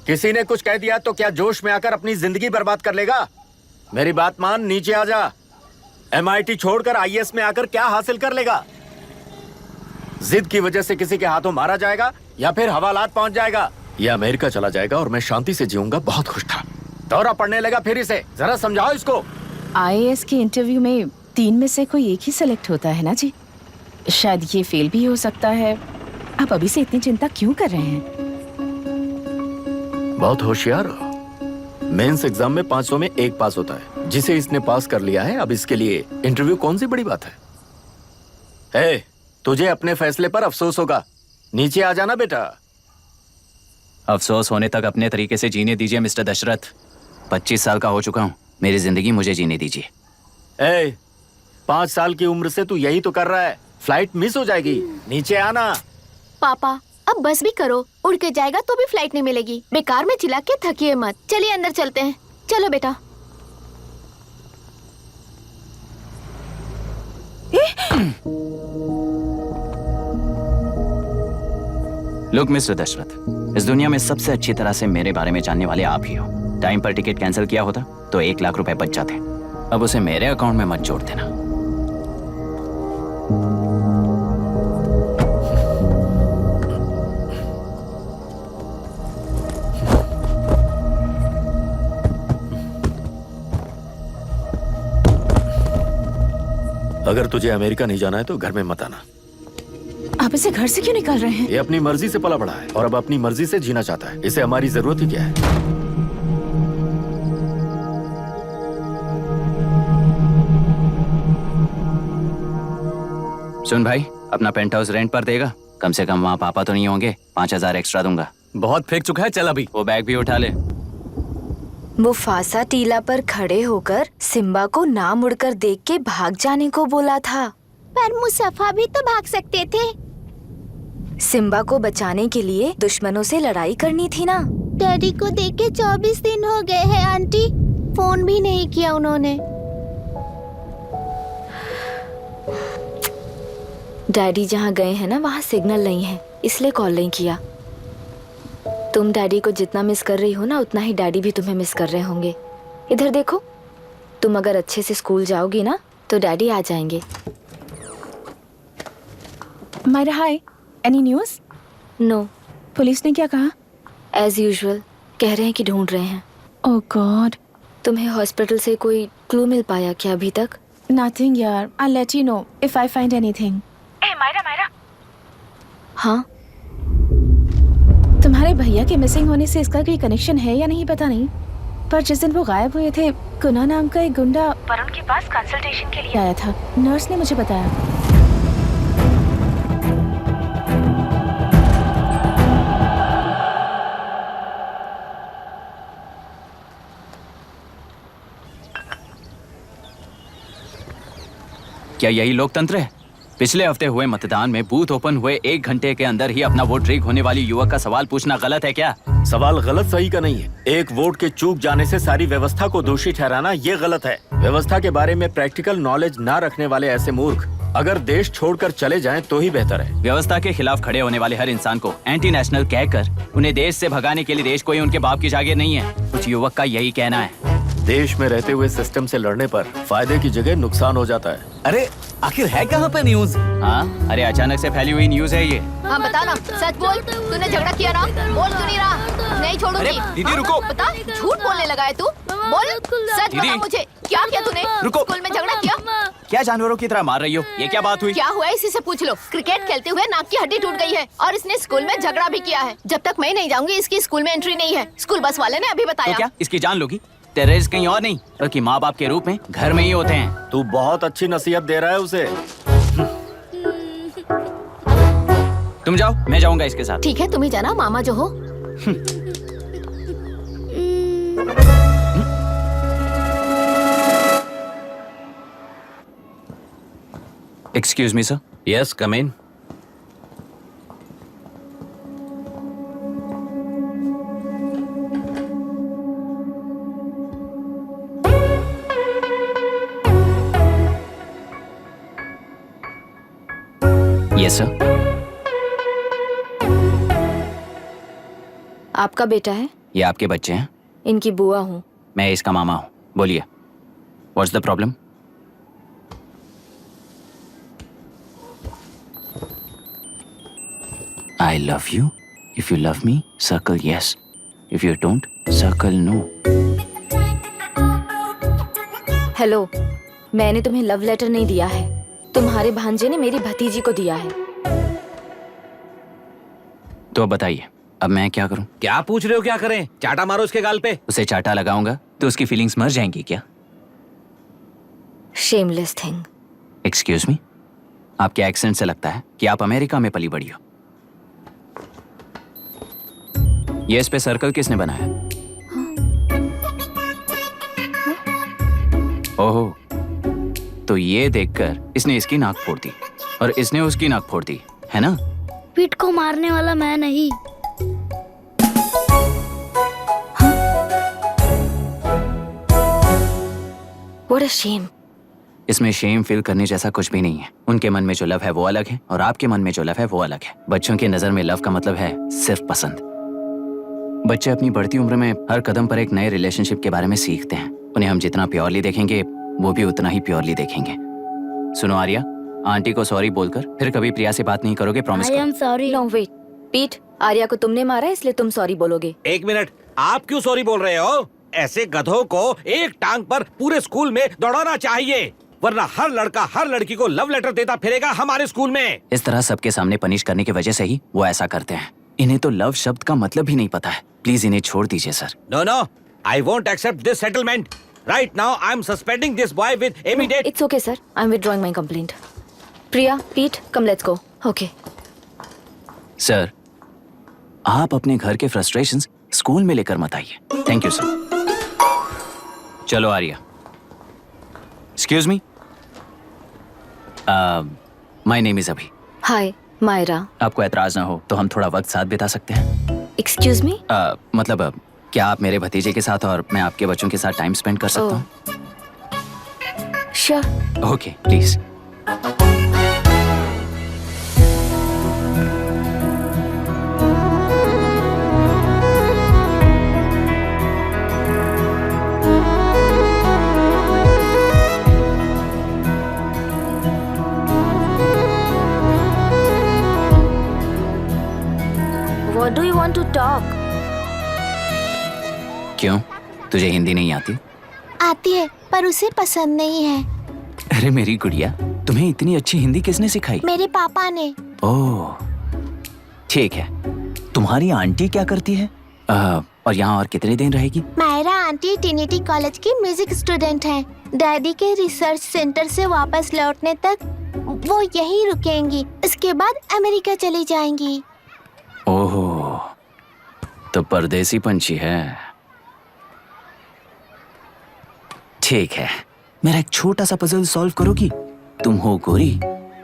किसी ने कुछ कह दिया तो क्या जोश में आकर अपनी जिंदगी बर्बाद कर लेगा? मेरी बात मान, नीचे आ जा। MIT छोड़कर IAS में आकर क्या हासिल कर लेगा? जिद की वजह से किसी के हाथों मारा जाएगा या फिर हवालात पहुंच जाएगा। यह अमेरिका चला जाएगा और मैं शांति से जीऊंगा। बहुत खुश था। दौरा पड़ने लगा फिर इसे। जरा समझाओ इसको। IAS के इंटरव्यू में 3 में से कोई एक ही सेलेक्ट होता है ना जी? शायद ये फेल भी हो सकता है। आप अभी से इतनी चिंता क्यों कर रहे हैं? बहुत होशियार हो। मेंस एग्जाम में 500 में 1 पास होता है, जिसे इसने पास कर लिया है। अब इसके लिए इंटरव्यू कौन सी बड़ी बात है? तुझे अपने फैसले पर अफसोस होगा। नीचे आ जाना बेटा। अफसोस होने तक अपने तरीके से जीने दीजिए मिस्टर दशरथ। 25 साल का हो चुका हूँ, मेरी जिंदगी मुझे जीने दीजिए। 5 साल की उम्र से तू यही तो कर रहा है। फ्लाइट मिस हो जाएगी। नीचे आना। पापा अब बस भी करो, उड़ के जाएगा तो भी फ्लाइट नहीं मिलेगी। बेकार में चिल्ला के थकिए मत। चलिए अंदर चलते हैं। चलो बेटा। लुक मिस्टर दशरथ, इस दुनिया में सबसे अच्छी तरह से मेरे बारे में जानने वाले आप ही हो। टाइम पर टिकट कैंसिल किया होता तो 1 लाख रुपए बच जाते। अब उसे मेरे अकाउंट में मत जोड़ देना। अगर तुझे अमेरिका नहीं जाना है तो घर में मत आना। आप इसे घर से क्यों निकाल रहे हैं? ये अपनी मर्जी से पला बड़ा है और अब अपनी मर्जी से जीना चाहता है। इसे हमारी जरूरत ही क्या है? सुन भाई, अपना पेंट हाउस रेंट पर देगा? कम से कम वहाँ पापा तो नहीं होंगे। 5,000 एक्स्ट्रा दूंगा। बहुत फेंक चुका है, चल अभी। वो बैग भी उठा ले। वो फासा टीला पर खड़े होकर सिम्बा को ना मुड़कर देख के भाग जाने को बोला था। पर मुसफा भी तो भाग सकते थे। सिम्बा को बचाने के लिए दुश्मनों से लड़ाई करनी थी ना। डैडी को देख के 24 दिन हो गए हैं आंटी, फोन भी नहीं किया उन्होंने। डैडी जहाँ गए हैं ना, वहाँ सिग्नल नहीं है, इसलिए कॉल नहीं किया। तुम डैडी को जितना मिस कर रही हो ना, उतना ही डैडी भी तुम्हें मिस कर रहे होंगे। इधर देखो, तुम अगर अच्छे से स्कूल जाओगी ना तो डैडी आ जाएंगे। मायरा हाय, एनी न्यूज़? नो। पुलिस ने क्या कहा? एज यूजुअल कह रहे हैं कि ढूंढ रहे हैं। ओह गॉड। तुम्हें हॉस्पिटल से कोई क्लू मिल पाया क्या अभी तक? नथिंग यार, I let you know if I find anything. Myra. हाँ, तुम्हारे भैया के मिसिंग होने से इसका कोई कनेक्शन है या नहीं पता नहीं, पर जिस दिन वो गायब हुए थे, कुना नाम का एक गुंडा वरुण के पास कंसल्टेशन के लिए आया था। नर्स ने मुझे बताया। क्या यही लोकतंत्र है? पिछले हफ्ते हुए मतदान में बूथ ओपन हुए 1 घंटे के अंदर ही अपना वोट रीक होने वाली युवक का सवाल पूछना गलत है क्या? सवाल गलत सही का नहीं है। एक वोट के चूक जाने से सारी व्यवस्था को दोषी ठहराना ये गलत है। व्यवस्था के बारे में प्रैक्टिकल नॉलेज ना रखने वाले ऐसे मूर्ख अगर देश छोड़कर चले जाएं तो ही बेहतर है। व्यवस्था के खिलाफ खड़े होने वाले हर इंसान को एंटी नेशनल कहकर उन्हें देश से भगाने के लिए देश कोई उनके बाप की जागीर नहीं है। कुछ युवक का यही कहना है। देश में रहते हुए सिस्टम से लड़ने पर फायदे की जगह नुकसान हो जाता है। अरे आखिर है कहाँ पे न्यूज? हाँ, अरे अचानक से फैली हुई न्यूज है ये। हाँ बता ना, सच बोल, तूने झगड़ा किया ना? बोल क्यों नहीं रहा? नहीं छोड़ूंगी। दीदी रुको। बता, झूठ बोलने लगा है तू? बोल, सच बता मुझे, क्या किया तूने? रुको। स्कूल में झगड़ा किया? क्या जानवरों की तरह मार रही हो? ये क्या बात हुई? क्या हुआ है इसी से पूछ लो। क्रिकेट खेलते हुए नाक की हड्डी टूट गई है और इसने स्कूल में झगड़ा भी किया है। जब तक मैं नहीं जाऊंगी इसकी स्कूल में एंट्री नहीं है, स्कूल बस वाले ने अभी बताया। तो क्या इसकी जान लोगी? टेररिस्ट कहीं और नहीं बल्कि माँ बाप के रूप में घर में ही होते हैं। तू बहुत अच्छी नसीहत दे रहा है उसे। तुम जाओ, मैं जाऊंगा इसके साथ। ठीक है, तुम ही जाना, मामा जो हो। Excuse me sir. Yes, come in. Yes sir. आपका बेटा है? ये आपके बच्चे हैं? इनकी बुआ हूँ। मैं इसका मामा हूँ। बोलिए, what's the problem? I love you. If you love me, circle yes. If you don't, circle no. Hello, मैंने तुम्हें लव लेटर नहीं दिया है, तुम्हारे भांजे ने मेरी भतीजी को दिया है। तो अब बताइए, अब मैं क्या करूं? क्या पूछ रहे हो? क्या करें? चाटा मारो उसके गाल पे। उसे चाटा लगाऊंगा तो उसकी फीलिंग्स मर जाएंगी क्या? Shameless thing. एक्सक्यूज मी, आपके एक्सेंट से लगता है कि आप अमेरिका में पली बड़ी हो। ये इस पे सर्कल किसने बनाया? ओहो, तो ये देखकर इसने इसकी नाक फोड़ दी और इसने उसकी नाक फोड़ दी, है ना? पीठ को मारने वाला मैं नहीं। What a shame. इसमें शेम फील करने जैसा कुछ भी नहीं है। उनके मन में जो लव है वो अलग है और आपके मन में जो लव है वो अलग है। बच्चों की नजर में लव का मतलब है सिर्फ पसंद। बच्चे अपनी बढ़ती उम्र में हर कदम पर एक नए रिलेशनशिप के बारे में सीखते हैं। उन्हें हम जितना प्योरली देखेंगे वो भी उतना ही प्योरली देखेंगे। सुनो आर्या, आंटी को सॉरी बोलकर फिर कभी प्रिया से बात नहीं करोगे, प्रॉमिस करो। I am sorry. No, wait. पीट, आर्या को तुमने मारा इसलिए तुम सॉरी बोलोगे। एक मिनट, आप क्यों सॉरी बोल रहे हो? ऐसे गधों को एक टांग पर पूरे स्कूल में दौड़ाना चाहिए। वरना हर लड़का हर लड़की को लव लेटर देता फिरेगा हमारे स्कूल में। इस तरह सबके सामने पनिश करने की वजह से ही वो ऐसा करते हैं। इन्हें तो लव शब्द का मतलब ही नहीं पता है। प्लीज इन्हें छोड़ दीजिए sir. No no, I won't accept this settlement. Right now I am suspending this boy with immediate. It's okay sir, I am withdrawing my complaint. Priya, Pete, come let's go. Okay sir, आप अपने घर के frustrations school में लेकर मत आइए। Thank you sir. चलो Arya. Excuse me, my name is Abhi. Hi Myra. आपको एतराज ना हो तो हम थोड़ा वक्त साथ बिता सकते हैं? एक्सक्यूज मी, मतलब क्या आप मेरे भतीजे के साथ और मैं आपके बच्चों के साथ टाइम स्पेंड कर सकता हूँ? Sure. Okay please. What do you want to talk? क्यों, तुझे हिंदी नहीं आती? आती है पर उसे पसंद नहीं है। अरे मेरी गुड़िया, तुम्हें इतनी अच्छी हिंदी किसने सिखाई? मेरे पापा ने। ओह ठीक है। तुम्हारी आंटी क्या करती है? और यहाँ और कितने दिन रहेगी? मायरा आंटी ट्रिनिटी कॉलेज की म्यूजिक स्टूडेंट हैं। डैडी के रिसर्च सेंटर से वापस लौटने तक वो यहीं रुकेंगी। इसके बाद अमेरिका चली जाएंगी। ओहो, तो परदेसी पंछी है। ठीक है, मेरा एक छोटा सा पजल सॉल्व करोगी? तुम हो गोरी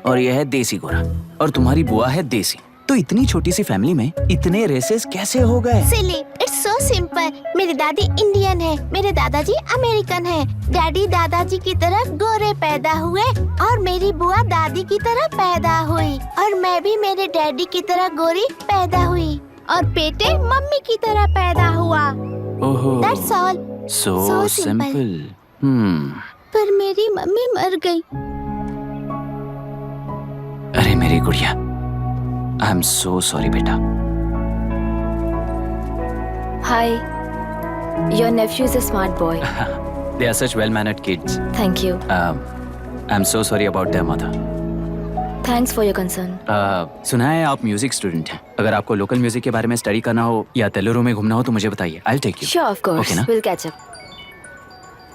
और यह है देसी गोरा और तुम्हारी बुआ है देसी, तो इतनी छोटी सी फैमिली में इतने रेसेस कैसे हो गए? सिली, इट्स सो सिंपल। मेरी दादी इंडियन है, मेरे दादाजी अमेरिकन है। डैडी दादाजी की तरह गोरे पैदा हुए और मेरी बुआ दादी की तरह पैदा हुई और मैं भी मेरे डैडी की तरह गोरी पैदा हुई और बेटे मम्मी की तरह पैदा हुआ। ओहो, That's all. so simple. पर मेरी मम्मी मर गई। अरे मेरी गुड़िया, आई एम सो सॉरी बेटा। Hi, your nephew is a smart boy. They are such well-mannered kids. Thank you. I'm so sorry about their mother. Thanks for your concern. सुना है आप म्यूजिक स्टूडेंट हैं। अगर आपको लोकल म्यूजिक के बारे में स्टडी करना हो या तेलुरु में घूमना हो तो मुझे बताइए। I'll take you. Sure, of course. Okay, ना? We'll catch up.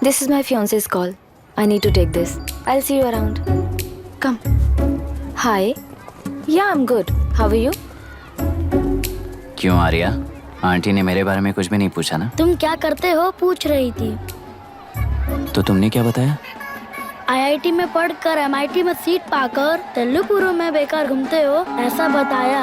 This is my fiance's call. I need to take this. I'll see you around. Come. Hi. Yeah, I'm good. How are you? क्यों Arya, aunty ने मेरे बारे में कुछ भी नहीं पूछा ना? तुम क्या करते हो पूछ रही थी। तो तुमने क्या बताया? IIT में पढ़कर MIT में सीट पाकर तेलुगु में बेकार घूमते हो ऐसा बताया।